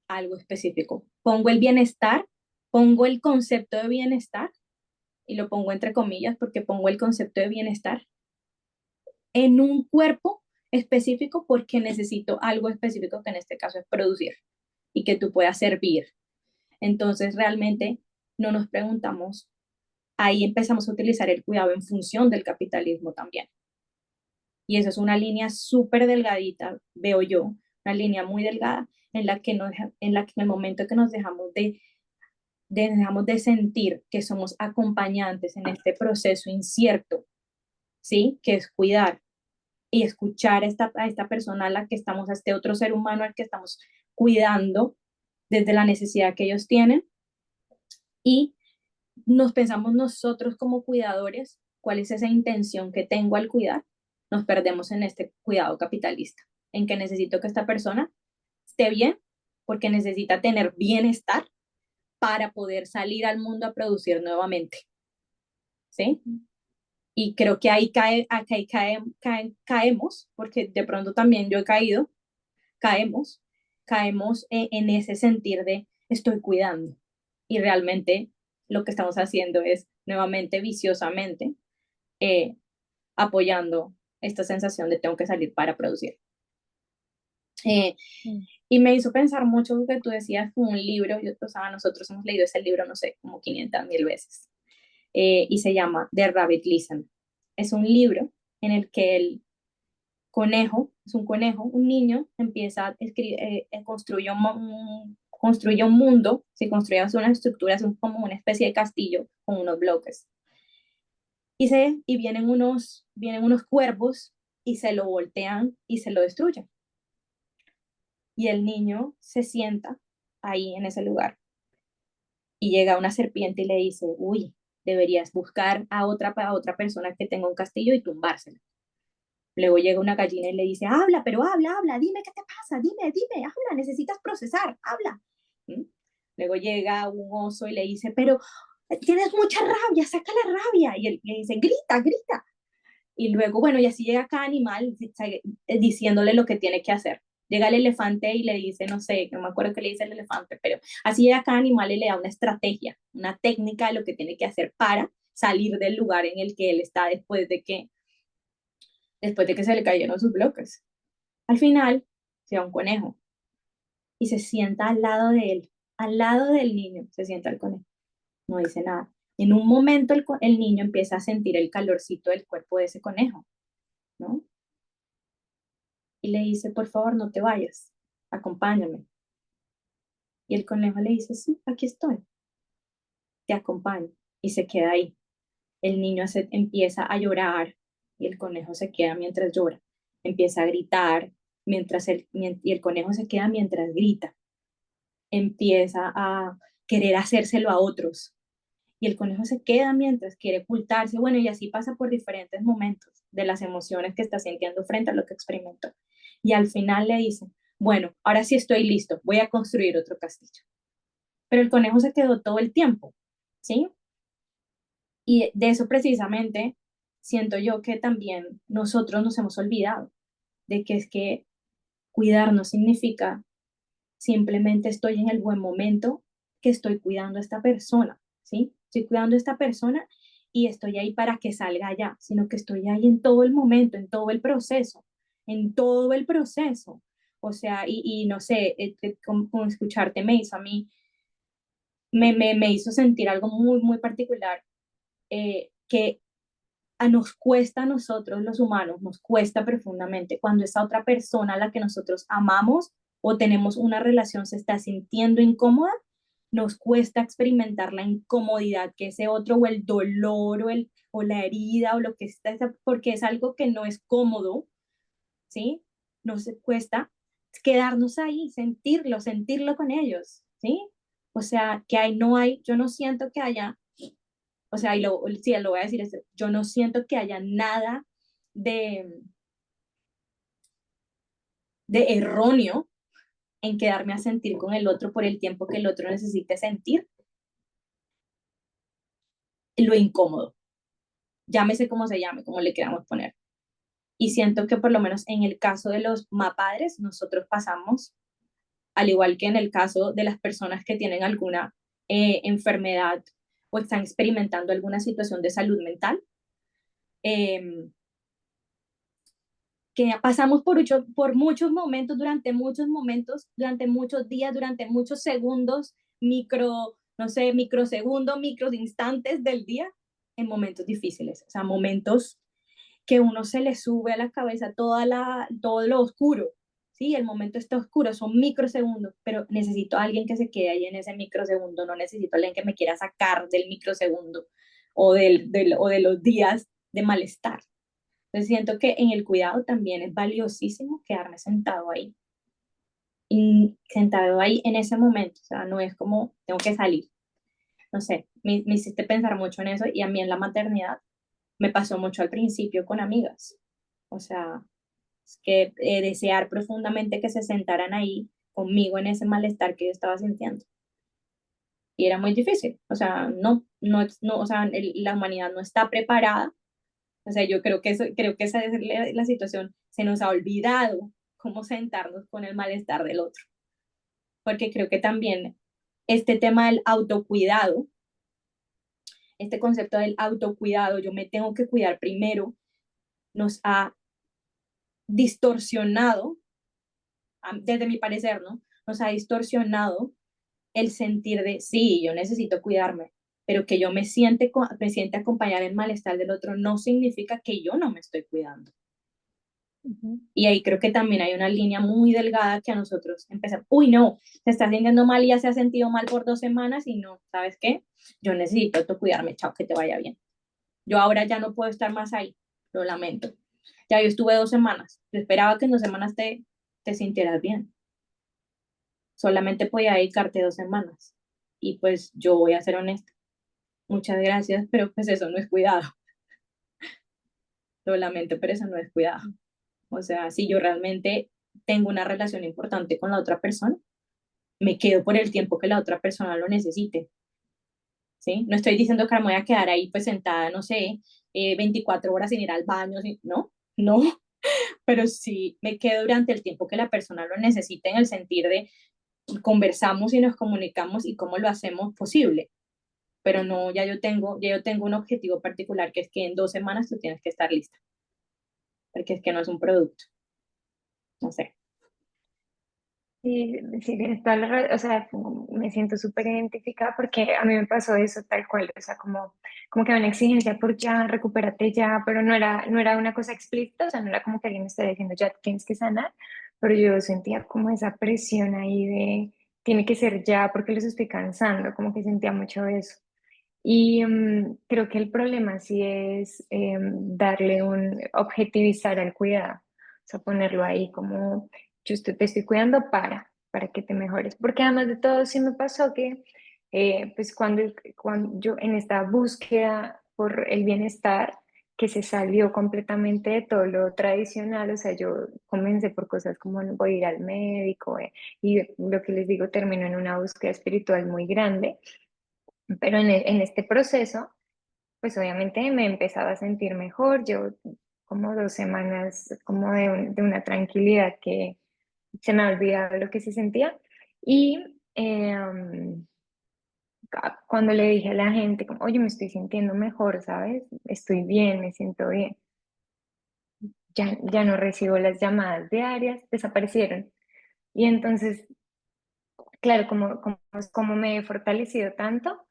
algo específico. Pongo el bienestar, pongo el concepto de bienestar, y lo pongo entre comillas porque pongo el concepto de bienestar en un cuerpo específico porque necesito algo específico que en este caso es producir y que tú puedas servir. Entonces realmente no nos preguntamos, ahí empezamos a utilizar el cuidado en función del capitalismo también. Y eso es una línea súper delgadita, veo yo, una línea muy delgada en la que, en la que en el momento que nos dejamos de sentir que somos acompañantes en este proceso incierto, ¿sí? Que es cuidar y escuchar a esta persona a la que estamos, a este otro ser humano al que estamos cuidando desde la necesidad que ellos tienen, y nos pensamos nosotros como cuidadores, cuál es esa intención que tengo al cuidar, nos perdemos en este cuidado capitalista, en que necesito que esta persona esté bien, porque necesita tener bienestar para poder salir al mundo a producir nuevamente, ¿sí? Y creo que caemos, porque de pronto también yo he caído, caemos, caemos en ese sentir de estoy cuidando. Y realmente lo que estamos haciendo es nuevamente viciosamente eh, apoyando esta sensación de tengo que salir para producir. Eh, Mm. y me hizo pensar mucho lo que tú decías con un libro, o sea, nosotros hemos leído ese libro, no sé, como 500.000 veces, y se llama The Rabbit Listen. Es un libro en el que el conejo, es un conejo, un niño, empieza a construye un mundo, se construye unas estructuras, como una especie de castillo con unos bloques. Y vienen unos cuervos y se lo voltean y se lo destruyen. Y el niño se sienta ahí en ese lugar y llega una serpiente y le dice, uy, deberías buscar a otra persona que tenga un castillo y tumbárselo. Luego llega una gallina y le dice, habla, pero habla, habla, dime qué te pasa, dime, habla, necesitas procesar, habla. ¿Mm? Luego llega un oso y le dice, pero tienes mucha rabia, saca la rabia. Y él le dice, grita, grita. Y luego, bueno, y así llega cada animal diciéndole lo que tiene que hacer. Llega el elefante y le dice, no sé, no me acuerdo qué le dice el elefante, pero así llega cada animal y le da una estrategia, una técnica de lo que tiene que hacer para salir del lugar en el que él está después de que se le cayeron sus bloques. Al final, se va un conejo y se sienta al lado de él, al lado del niño, se sienta el conejo, no dice nada. En un momento el niño empieza a sentir el calorcito del cuerpo de ese conejo, ¿no? Y le dice, por favor, no te vayas, acompáñame. Y el conejo le dice, sí, aquí estoy, te acompaño. Y se queda ahí. El niño empieza a llorar y el conejo se queda mientras llora. Empieza a gritar y el conejo se queda mientras grita. Empieza a querer hacérselo a otros. Y el conejo se queda mientras quiere ocultarse. Bueno, y así pasa por diferentes momentos de las emociones que está sintiendo frente a lo que experimentó. Y al final le dice, bueno, ahora sí estoy listo, voy a construir otro castillo. Pero el conejo se quedó todo el tiempo, ¿sí? Y de eso precisamente siento yo que también nosotros nos hemos olvidado, de que es que cuidar no significa simplemente estoy en el buen momento, que estoy cuidando a esta persona, ¿sí? Estoy cuidando a esta persona y estoy ahí para que salga ya, sino que estoy ahí en todo el momento, en todo el proceso, en todo el proceso. O sea, y no sé, con escucharte me hizo a mí, me hizo sentir algo muy, muy particular, que nos cuesta a nosotros los humanos, nos cuesta profundamente cuando esa otra persona a la que nosotros amamos o tenemos una relación se está sintiendo incómoda, nos cuesta experimentar la incomodidad que ese otro o el dolor o la herida o lo que está, porque es algo que no es cómodo, ¿sí? Nos cuesta quedarnos ahí, sentirlo con ellos, ¿sí? O sea, no hay, yo no siento que haya, o sea, sí, lo voy a decir, yo no siento que haya nada de, de erróneo en quedarme a sentir con el otro por el tiempo que el otro necesite sentir lo incómodo, llámese como se llame, como le queramos poner. Y siento que por lo menos en el caso de los padres, nosotros pasamos, al igual que en el caso de las personas que tienen alguna enfermedad o están experimentando alguna situación de salud mental, eh, que pasamos por muchos momentos, durante muchos días, durante muchos segundos, no sé, microsegundos, microinstantes del día, en momentos difíciles, o sea, momentos que uno se le sube a la cabeza todo lo oscuro, ¿sí? El momento está oscuro, son microsegundos, pero necesito a alguien que se quede ahí en ese microsegundo, no necesito a alguien que me quiera sacar del microsegundo o de los días de malestar. Entonces siento que en el cuidado también es valiosísimo quedarme sentado ahí, y sentado ahí en ese momento, o sea, no es como tengo que salir, no sé, me hiciste pensar mucho en eso y a mí en la maternidad me pasó mucho al principio con amigas, o sea, es que desear profundamente que se sentaran ahí conmigo en ese malestar que yo estaba sintiendo. Y era muy difícil, o sea, no, o sea, la humanidad no está preparada, o sea, yo creo que esa es la situación, se nos ha olvidado cómo sentarnos con el malestar del otro, porque creo que también este tema del autocuidado, este concepto del autocuidado, yo me tengo que cuidar primero, nos ha distorsionado, desde mi parecer, ¿no? Nos ha distorsionado el sentir de, sí, yo necesito cuidarme, pero que yo me siente acompañar el malestar del otro no significa que yo no me estoy cuidando. Ujú. Y ahí creo que también hay una línea muy delgada que a nosotros empezamos, uy, no, se está sintiendo mal y ya se ha sentido mal por 2 semanas y no, ¿sabes qué? Yo necesito autocuidarme, chao, que te vaya bien. Yo ahora ya no puedo estar más ahí, lo lamento. Ya yo estuve 2 semanas, yo esperaba que en 2 semanas te sintieras bien. Solamente podía dedicarte 2 semanas. Y pues yo voy a ser honesta. Muchas gracias, pero pues eso no es cuidado. Lo lamento, pero eso no es cuidado. O sea, si yo realmente tengo una relación importante con la otra persona, me quedo por el tiempo que la otra persona lo necesite, ¿sí? No estoy diciendo que me voy a quedar ahí pues sentada, no sé, 24 horas sin ir al baño, ¿sí? No, no, pero sí me quedo durante el tiempo que la persona lo necesite en el sentir de conversamos y nos comunicamos y cómo lo hacemos posible. Pero no, ya yo tengo un objetivo particular que es que en 2 semanas tú tienes que estar lista, porque es que no es un producto, no sé. Sí, sí, tienes toda o sea, como me siento súper identificada porque a mí me pasó eso tal cual, o sea, como que había una exigencia por ya, recupérate ya, pero no era una cosa explícita, o sea, no era como que alguien me estuviera diciendo ya tienes que sanar, pero yo sentía como esa presión ahí de tiene que ser ya porque los estoy cansando, como que sentía mucho eso. Y creo que el problema sí es darle objetivizar al cuidado, o sea, ponerlo ahí como te estoy cuidando para que te mejores. Porque además de todo sí me pasó que, pues cuando yo en esta búsqueda por el bienestar, que se salió completamente de todo lo tradicional, o sea, yo comencé por cosas como no voy a ir al médico, y lo que les digo, terminó en una búsqueda espiritual muy grande, pero en este proceso, pues obviamente me empezaba a sentir mejor. Yo como 2 semanas como de una tranquilidad que se me ha olvidado lo que se sentía. Y cuando le dije a la gente, como, oye, me estoy sintiendo mejor, ¿sabes? Estoy bien, me siento bien. Ya no recibo las llamadas diarias, desaparecieron. Y entonces, claro, como me he fortalecido tanto,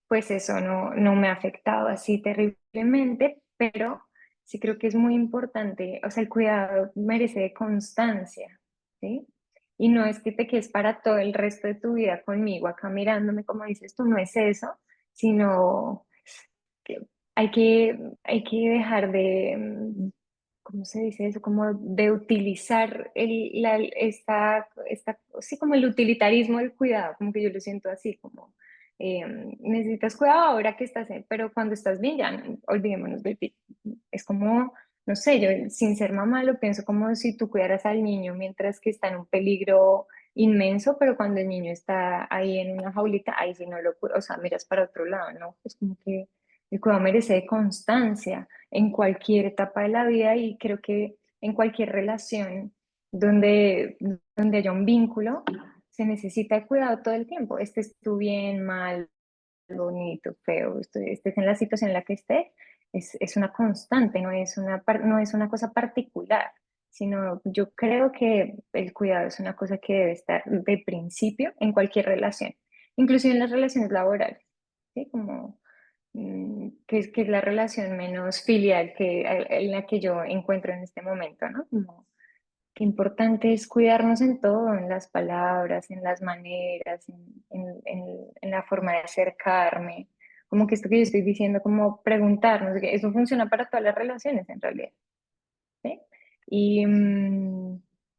pues eso no me ha afectado así terriblemente, pero sí creo que es muy importante, o sea, el cuidado merece de constancia, ¿sí? Y no es que te quedes para todo el resto de tu vida conmigo, acá mirándome, como dices tú, no es eso, sino que hay que dejar de, ¿cómo se dice eso? Como de utilizar sí, como el utilitarismo del cuidado, como que yo lo siento así, como eh, necesitas cuidado ahora que pero cuando estás bien ya olvidémonos de ti. Es como, no sé, yo sin ser mamá lo pienso como si tú cuidaras al niño mientras que está en un peligro inmenso, pero cuando el niño está ahí en una jaulita, ahí sí no lo, o sea, miras para otro lado, ¿no? Es como que el cuidado merece constancia en cualquier etapa de la vida y creo que en cualquier relación donde haya un vínculo, se necesita el cuidado todo el tiempo. Estés tú bien, mal, bonito, feo, estés en la situación en la que estés, es una constante, no es una cosa particular, sino yo creo que el cuidado es una cosa que debe estar de principio en cualquier relación, inclusive en las relaciones laborales, ¿sí? Como que es la relación menos filial en la que yo encuentro en este momento, ¿no? Como qué importante es cuidarnos en todo, en las palabras, en las maneras, en la forma de acercarme. Como que esto que yo estoy diciendo, como preguntarnos, que eso funciona para todas las relaciones en realidad. ¿Sí? Y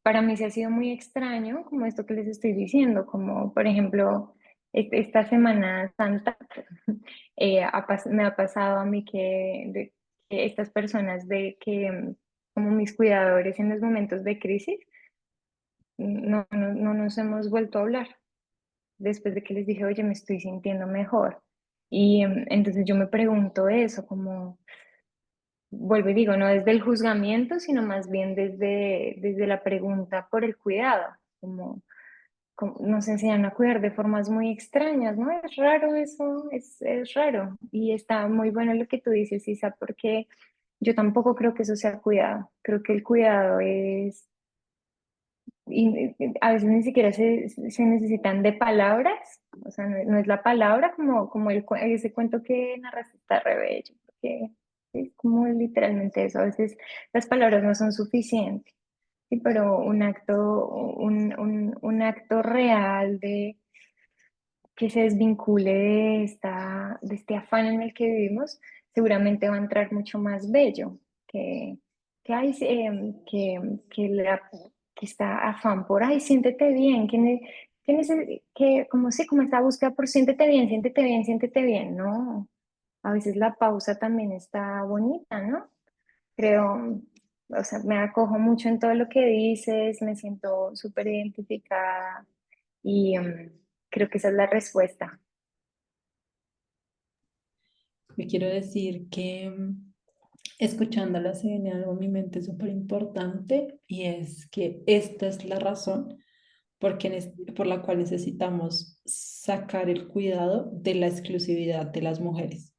para mí se ha sido muy extraño, como esto que les estoy diciendo, como por ejemplo, esta Semana Santa, me ha pasado a mí que estas personas como mis cuidadores en los momentos de crisis, no nos hemos vuelto a hablar después de que les dije, oye, me estoy sintiendo mejor. Y entonces yo me pregunto eso, como vuelvo y digo, no desde el juzgamiento, sino más bien desde la pregunta por el cuidado, como nos enseñan a cuidar de formas muy extrañas, ¿no? Es raro eso, es raro. Y está muy bueno lo que tú dices, Isa, porque yo tampoco creo que eso sea cuidado. Creo que el cuidado es, y a veces ni siquiera se necesitan de palabras, o sea, no es la palabra como ese cuento que narraste está re bello, porque es como literalmente eso, a veces las palabras no son suficientes, sí, pero un acto real de que se desvincule de este afán en el que vivimos, seguramente va a entrar mucho más bello que, que, ay, sí, que, que está afán por, ay, siéntete bien, como sí, como esta búsqueda por siéntete bien, siéntete bien, siéntete bien, ¿no? A veces la pausa también está bonita, ¿no? Creo, o sea, me acojo mucho en todo lo que dices, me siento súper identificada y creo que esa es la respuesta. Yo quiero decir que escuchándola se viene algo a mi mente súper importante y es que esta es la razón por la cual necesitamos sacar el cuidado de la exclusividad de las mujeres,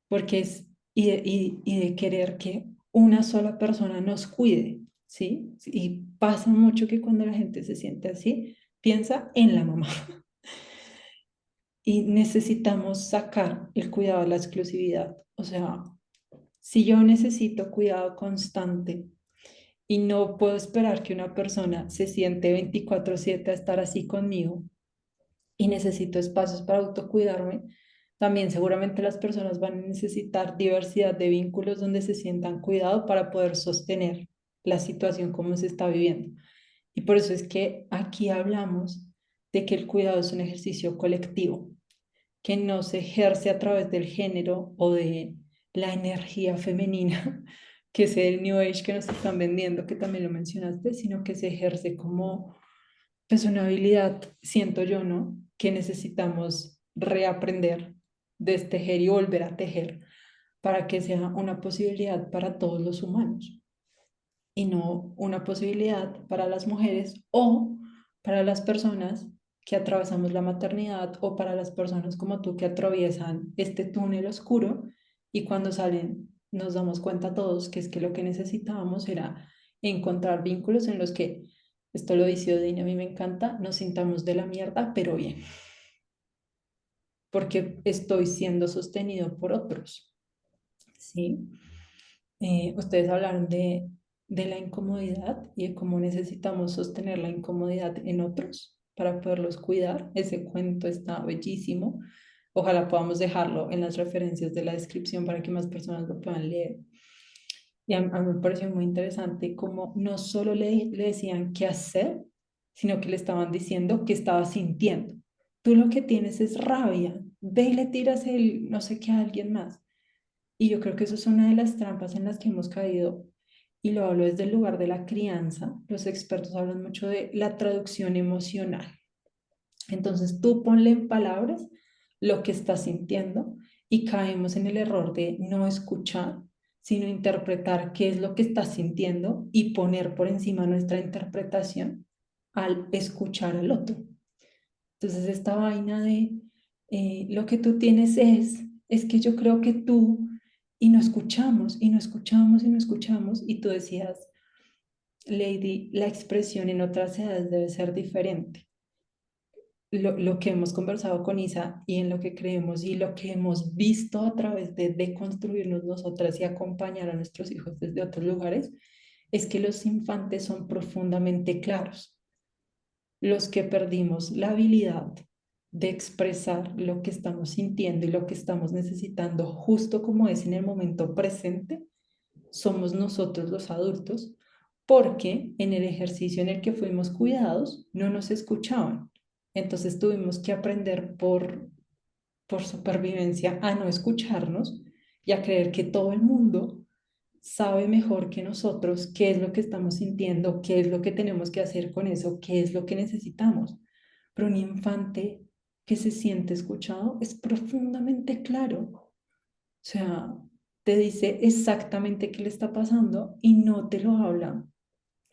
porque es y de querer que una sola persona nos cuide, ¿sí? Y pasa mucho que cuando la gente se siente así, piensa en la mamá y necesitamos sacar el cuidado de la exclusividad. O sea, si yo necesito cuidado constante y no puedo esperar que una persona se siente 24/7 a estar así conmigo y necesito espacios para autocuidarme, también seguramente las personas van a necesitar diversidad de vínculos donde se sientan cuidados para poder sostener la situación como se está viviendo. Y por eso es que aquí hablamos de que el cuidado es un ejercicio colectivo, que no se ejerce a través del género o de la energía femenina, que es el New Age que nos están vendiendo, que también lo mencionaste, sino que se ejerce como pues una habilidad, siento yo, ¿no? Que necesitamos reaprender, destejer y volver a tejer para que sea una posibilidad para todos los humanos y no una posibilidad para las mujeres o para las personas que atravesamos la maternidad o para las personas como tú que atraviesan este túnel oscuro y cuando salen nos damos cuenta todos que es que lo que necesitábamos era encontrar vínculos en los que, esto lo dice Odine, a mí me encanta, nos sintamos de la mierda, pero bien, porque estoy siendo sostenido por otros, ¿sí? Ustedes hablaron de la incomodidad y de cómo necesitamos sostener la incomodidad en otros para poderlos cuidar. Ese cuento está bellísimo. Ojalá podamos dejarlo en las referencias de la descripción para que más personas lo puedan leer. Y a mí me pareció muy interesante cómo no solo le decían qué hacer, sino que le estaban diciendo qué estaba sintiendo. Tú lo que tienes es rabia, ve y le tiras el no sé qué a alguien más. Y yo creo que eso es una de las trampas en las que hemos caído, y lo hablo desde el lugar de la crianza. Los expertos hablan mucho de la traducción emocional. Entonces tú ponle en palabras lo que estás sintiendo y caemos en el error de no escuchar, sino interpretar qué es lo que estás sintiendo y poner por encima nuestra interpretación al escuchar al otro. Entonces esta vaina de lo que tú tienes es que yo creo que tú, y no escuchamos, y no escuchamos, y no escuchamos, y tú decías, Lady, la expresión en otras edades debe ser diferente. lo que hemos conversado con Isa y en lo que creemos y lo que hemos visto a través de construirnos nosotras y acompañar a nuestros hijos desde otros lugares, es que los infantes son profundamente claros. Los que perdimos la habilidad de expresar lo que estamos sintiendo y lo que estamos necesitando justo como es en el momento presente, somos nosotros los adultos, porque en el ejercicio en el que fuimos cuidados no nos escuchaban. Entonces tuvimos que aprender por supervivencia a no escucharnos y a creer que todo el mundo sabe mejor que nosotros qué es lo que estamos sintiendo, qué es lo que tenemos que hacer con eso, qué es lo que necesitamos. Pero un infante que se siente escuchado es profundamente claro. O sea, te dice exactamente qué le está pasando y no te lo habla.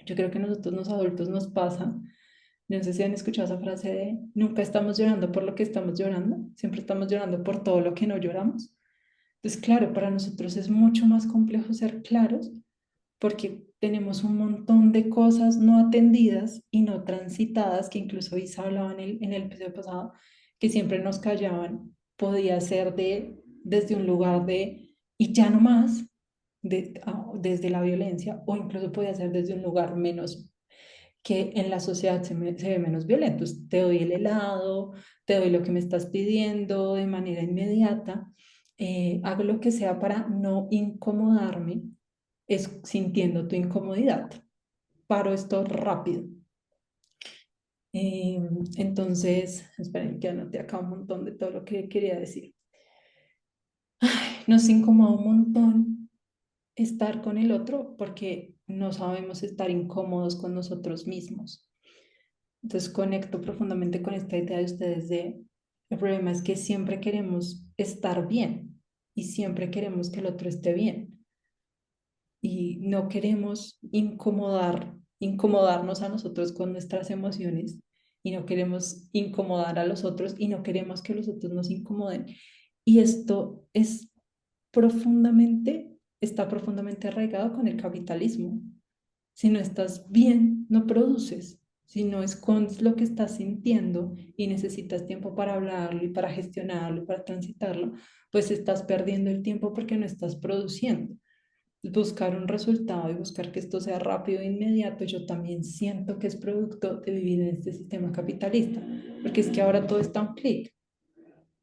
Yo creo que a nosotros los adultos nos pasa, no sé si han escuchado esa frase de nunca estamos llorando por lo que estamos llorando, siempre estamos llorando por todo lo que no lloramos. Entonces, claro, para nosotros es mucho más complejo ser claros porque tenemos un montón de cosas no atendidas y no transitadas, que incluso Isa hablaba en el episodio pasado, que siempre nos callaban. Podía ser desde un lugar de, y ya no más, desde la violencia, o incluso podía ser desde un lugar menos, que en la sociedad se ve menos violento. Te doy el helado, te doy lo que me estás pidiendo de manera inmediata, hago lo que sea para no incomodarme, es sintiendo tu incomodidad. Paro esto rápido. Eh, entonces, esperen que anoté acá un montón de todo lo que quería decir. Nos incomoda un montón estar con el otro porque no sabemos estar incómodos con nosotros mismos. Entonces conecto profundamente con esta idea de ustedes de, el problema es que siempre queremos estar bien y siempre queremos que el otro esté bien y no queremos incomodarnos a nosotros con nuestras emociones y no queremos incomodar a los otros y no queremos que los otros nos incomoden. Y esto está profundamente arraigado con el capitalismo. Si no estás bien, no produces. Si no escondes lo que estás sintiendo y necesitas tiempo para hablarlo y para gestionarlo y para transitarlo, pues estás perdiendo el tiempo porque no estás produciendo. Buscar un resultado y buscar que esto sea rápido e inmediato, yo también siento que es producto de vivir en este sistema capitalista, porque es que ahora todo está a un clic,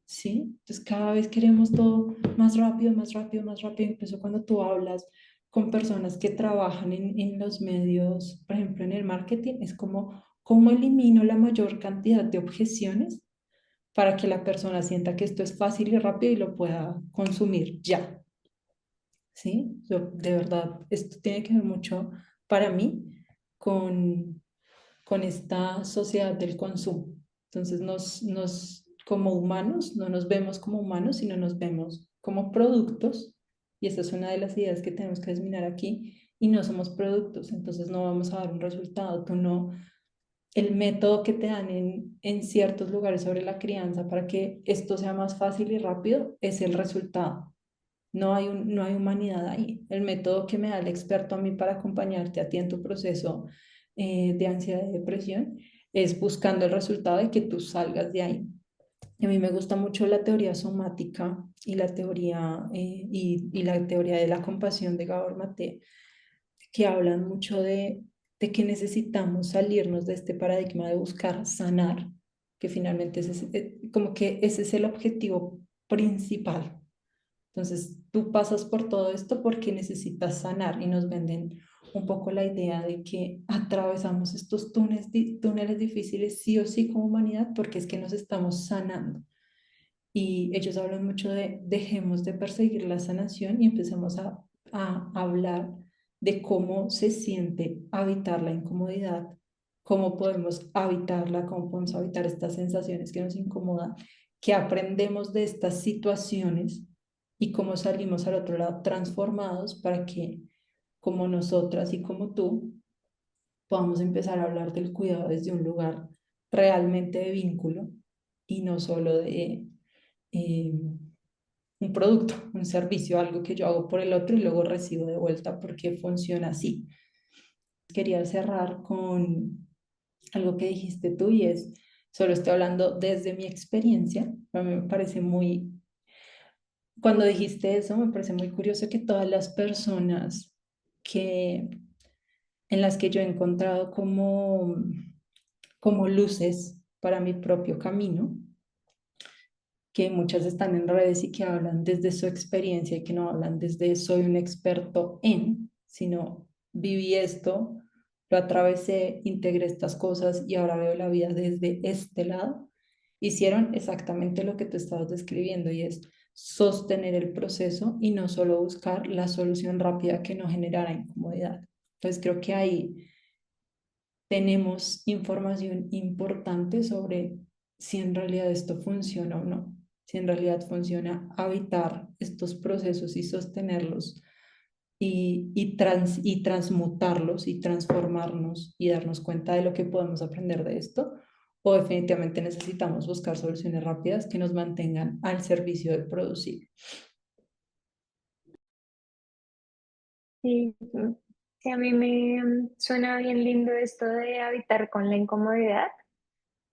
¿sí? Entonces cada vez queremos todo más rápido, más rápido, más rápido. Incluso cuando tú hablas con personas que trabajan en los medios, por ejemplo en el marketing, es como, ¿cómo elimino la mayor cantidad de objeciones para que la persona sienta que esto es fácil y rápido y lo pueda consumir ya? ¿Sí? De verdad, esto tiene que ver mucho para mí con, con esta sociedad del consumo. Entonces, como humanos, no nos vemos como humanos, sino nos vemos como productos, y esa es una de las ideas que tenemos que desminar aquí, y no somos productos, entonces no vamos a dar un resultado. Tú no, el método que te dan en ciertos lugares sobre la crianza para que esto sea más fácil y rápido es el resultado. No hay humanidad ahí. El método que me da el experto a mí para acompañarte a ti en tu proceso de ansiedad y depresión es buscando el resultado de que tú salgas de ahí. A mí me gusta mucho la teoría somática y la teoría, y la teoría de la compasión de Gabor Maté, que hablan mucho de que necesitamos salirnos de este paradigma de buscar sanar, que finalmente como que ese es el objetivo principal. Entonces, tú pasas por todo esto porque necesitas sanar y nos venden un poco la idea de que atravesamos estos túneles difíciles sí o sí como humanidad porque es que nos estamos sanando. Y ellos hablan mucho de dejemos de perseguir la sanación y empecemos a hablar de cómo se siente habitar la incomodidad, cómo podemos habitarla, cómo podemos habitar estas sensaciones que nos incomodan, que aprendemos de estas situaciones y cómo salimos al otro lado transformados para que, como nosotras y como tú, podamos empezar a hablar del cuidado desde un lugar realmente de vínculo y no solo de eh, un producto, un servicio, algo que yo hago por el otro y luego recibo de vuelta porque funciona así. Quería cerrar con algo que dijiste tú y es, solo estoy hablando desde mi experiencia. A mí me parece muy, cuando dijiste eso, me parece muy curioso que todas las personas que, en las que yo he encontrado como luces para mi propio camino, que muchas están en redes y que hablan desde su experiencia y que no hablan desde soy un experto en, sino viví esto, lo atravesé, integré estas cosas y ahora veo la vida desde este lado, hicieron exactamente lo que tú estabas describiendo y es sostener el proceso y no solo buscar la solución rápida que no generara incomodidad. Entonces creo que ahí tenemos información importante sobre si en realidad esto funciona o no, si en realidad funciona habitar estos procesos y sostenerlos y transmutarlos y transformarnos y darnos cuenta de lo que podemos aprender de esto, o definitivamente necesitamos buscar soluciones rápidas que nos mantengan al servicio de producir. Sí, sí, a mí me suena bien lindo esto de habitar con la incomodidad,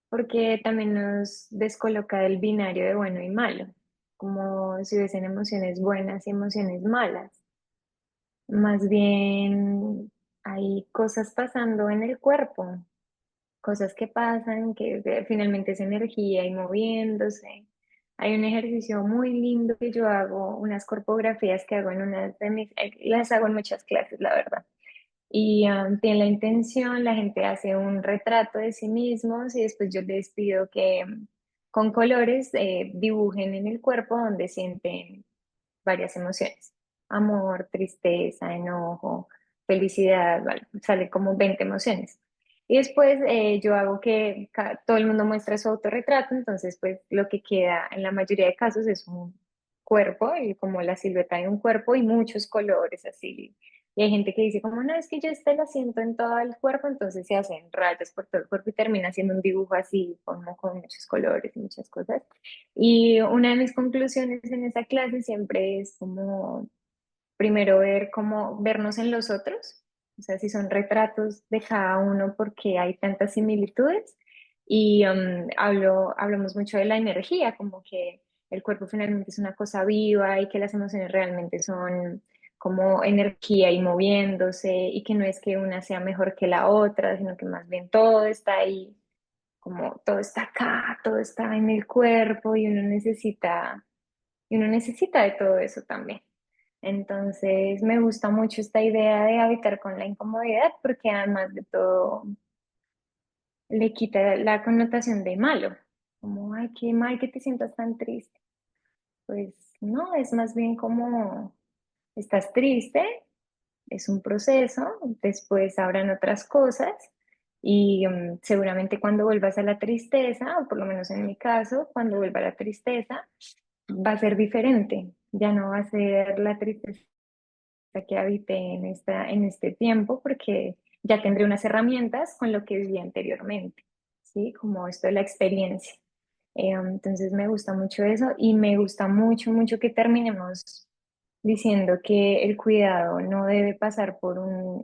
porque también nos descoloca del binario de bueno y malo, como si hubiesen emociones buenas y emociones malas. Más bien hay cosas pasando en el cuerpo, cosas que pasan, que finalmente es energía y moviéndose. Hay un ejercicio muy lindo que yo hago, unas corpografías que hago en unas de mis, las hago en muchas clases, la verdad. Y tiene la intención, la gente hace un retrato de sí mismos y después yo les pido que con colores dibujen en el cuerpo donde sienten varias emociones. Amor, tristeza, enojo, felicidad, vale, sale como 20 emociones. Y después yo hago que todo el mundo muestre su autorretrato, entonces pues lo que queda en la mayoría de casos es un cuerpo, y como la silueta de un cuerpo y muchos colores así. Y hay gente que dice como, no, es que yo este lo siento en todo el cuerpo, entonces se hacen rayas por todo el cuerpo y termina siendo un dibujo así, como con muchos colores y muchas cosas. Y una de mis conclusiones en esa clase siempre es como, primero ver cómo vernos en los otros, o sea, si son retratos de cada uno porque hay tantas similitudes. Y hablamos mucho de la energía, como que el cuerpo finalmente es una cosa viva y que las emociones realmente son como energía y moviéndose y que no es que una sea mejor que la otra, sino que más bien todo está ahí, como todo está acá, todo está en el cuerpo y uno necesita de todo eso también. Entonces me gusta mucho esta idea de habitar con la incomodidad porque además de todo le quita la connotación de malo, como, ay, qué mal que te sientas tan triste. Pues no, es más bien como, estás triste, es un proceso, después habrán otras cosas y seguramente cuando vuelvas a la tristeza, o por lo menos en mi caso, cuando vuelva a la tristeza, va a ser diferente, ya no va a ser la tristeza que habité en este tiempo, porque ya tendré unas herramientas con lo que viví anteriormente, ¿sí? Como esto de la experiencia. Entonces me gusta mucho eso y me gusta mucho, mucho que terminemos diciendo que el cuidado no debe pasar por una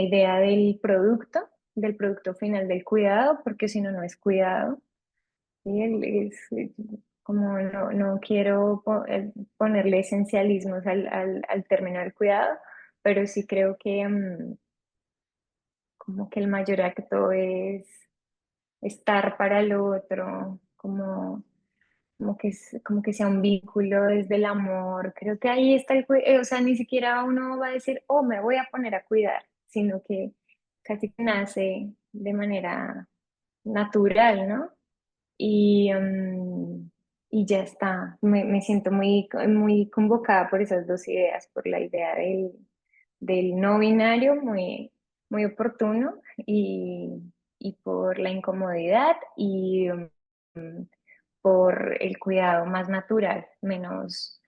idea del producto final del cuidado, porque si no, no es cuidado. ¿Sí? Como no quiero ponerle esencialismos al término del cuidado, pero sí creo que como que el mayor acto es estar para el otro, como que sea un vínculo desde el amor. Creo que ahí está o sea, ni siquiera uno va a decir, oh, me voy a poner a cuidar, sino que casi que nace de manera natural, ¿no? Y, y ya está. Me siento muy convocada por esas dos ideas, por la idea del no binario, muy oportuno, y por la incomodidad y por el cuidado más natural, menos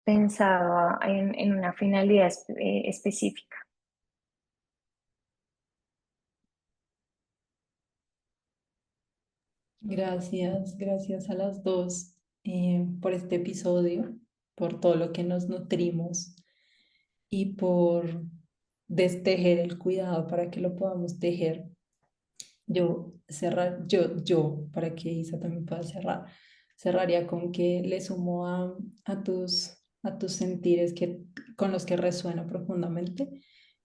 pensado en una finalidad específica. Gracias, gracias a las dos por este episodio, por todo lo que nos nutrimos y por destejer el cuidado para que lo podamos tejer para que Isa también pueda cerrar, cerraría con que le sumo a tus sentires con los que resueno profundamente,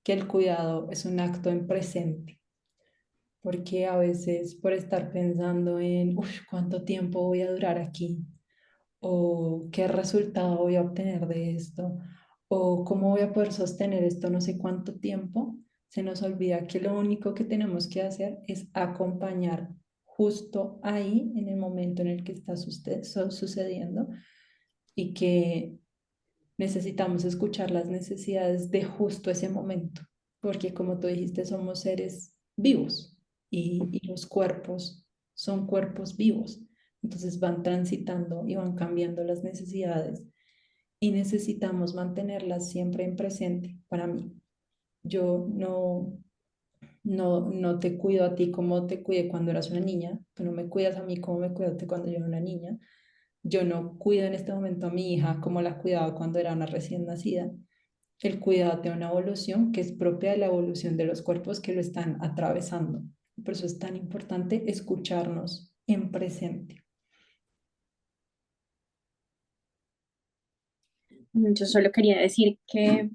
que el cuidado es un acto en presente, porque a veces por estar pensando en, "Uf, ¿cuánto tiempo voy a durar aquí? O qué resultado voy a obtener de esto, o cómo voy a poder sostener esto no sé cuánto tiempo", se nos olvida que lo único que tenemos que hacer es acompañar justo ahí, en el momento en el que está sucediendo, y que necesitamos escuchar las necesidades de justo ese momento, porque como tú dijiste, somos seres vivos y los cuerpos son cuerpos vivos. Entonces van transitando y van cambiando las necesidades y necesitamos mantenerlas siempre en presente. Para mí, yo no te cuido a ti como te cuidé cuando eras una niña, tú no me cuidas a mí como me cuidaste cuando yo era una niña, yo no cuido en este momento a mi hija como la cuidaba cuando era una recién nacida. El cuidado tiene una evolución que es propia de la evolución de los cuerpos que lo están atravesando. Por eso es tan importante escucharnos en presente. Yo solo quería decir que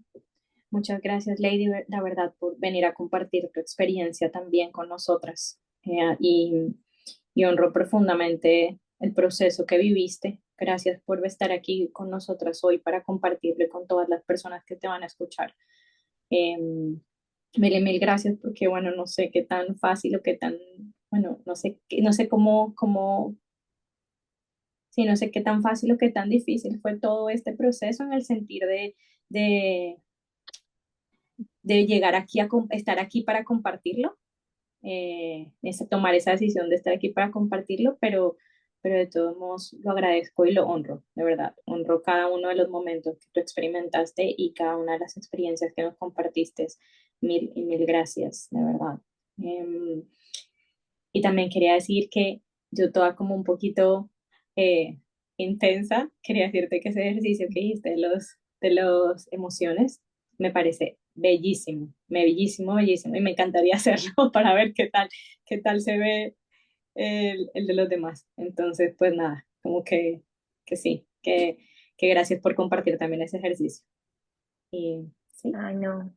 muchas gracias, Lady, la verdad, por venir a compartir tu experiencia también con nosotras. Y honro profundamente el proceso que viviste. Gracias por estar aquí con nosotras hoy para compartirlo con todas las personas que te van a escuchar. Eh, mil gracias porque, bueno, no sé qué tan fácil o qué tan, bueno, no sé sí, no sé qué tan fácil o qué tan difícil fue todo este proceso en el sentido de, de llegar aquí estar aquí para compartirlo, tomar esa decisión de estar aquí para compartirlo, pero de todos modos lo agradezco y lo honro, de verdad. Honro cada uno de los momentos que tú experimentaste y cada una de las experiencias que nos compartiste. Mil y mil gracias, de verdad. Em, y también quería decir que yo toda como un poquito eh, intensa, quería decirte que ese ejercicio que hiciste de los emociones me parece bellísimo, bellísimo, bellísimo, y me encantaría hacerlo para ver qué tal se ve el de los demás. Entonces, pues nada, como que sí, que gracias por compartir también ese ejercicio. Y sí. Ay, no.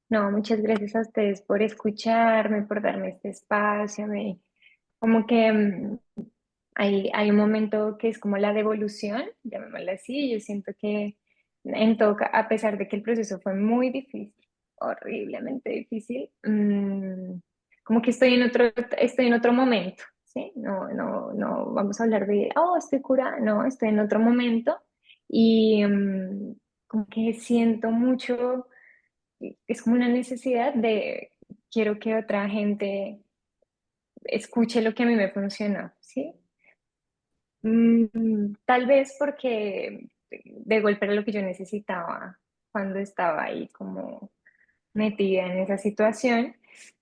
No, muchas gracias a ustedes por escucharme, por darme este espacio. Como que hay un momento que es como la devolución, llamémoslo así. Yo siento que a pesar de que el proceso fue muy difícil, horriblemente difícil, como que estoy en otro momento, ¿sí? No vamos a hablar de, oh, estoy curada, no, estoy en otro momento y como que siento mucho, es como una necesidad de, quiero que otra gente escuche lo que a mí me funcionó, ¿sí? Tal vez porque de golpe era lo que yo necesitaba cuando estaba ahí como metida en esa situación.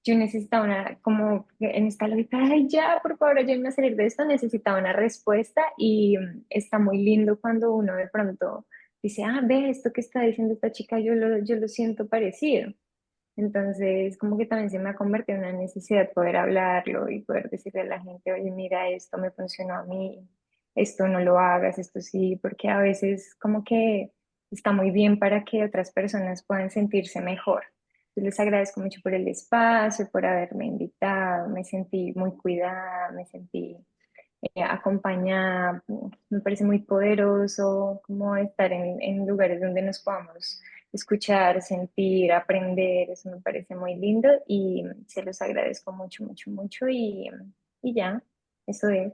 Yo necesitaba como en esta lógica, ay, ya, por favor, ayúdenme a salir de esto, necesitaba una respuesta y está muy lindo cuando uno de pronto dice, ah, ve, esto que está diciendo esta chica, yo lo siento parecido. Entonces, como que también se me ha convertido en una necesidad poder hablarlo y poder decirle a la gente, oye, mira, esto me funcionó a mí, esto no lo hagas, esto sí, porque a veces como que está muy bien para que otras personas puedan sentirse mejor. Yo les agradezco mucho por el espacio, por haberme invitado, me sentí muy cuidada, me sentí acompañada, me parece muy poderoso como estar en lugares donde nos podamos escuchar, sentir, aprender, eso me parece muy lindo y se los agradezco mucho, mucho, mucho y ya, eso es.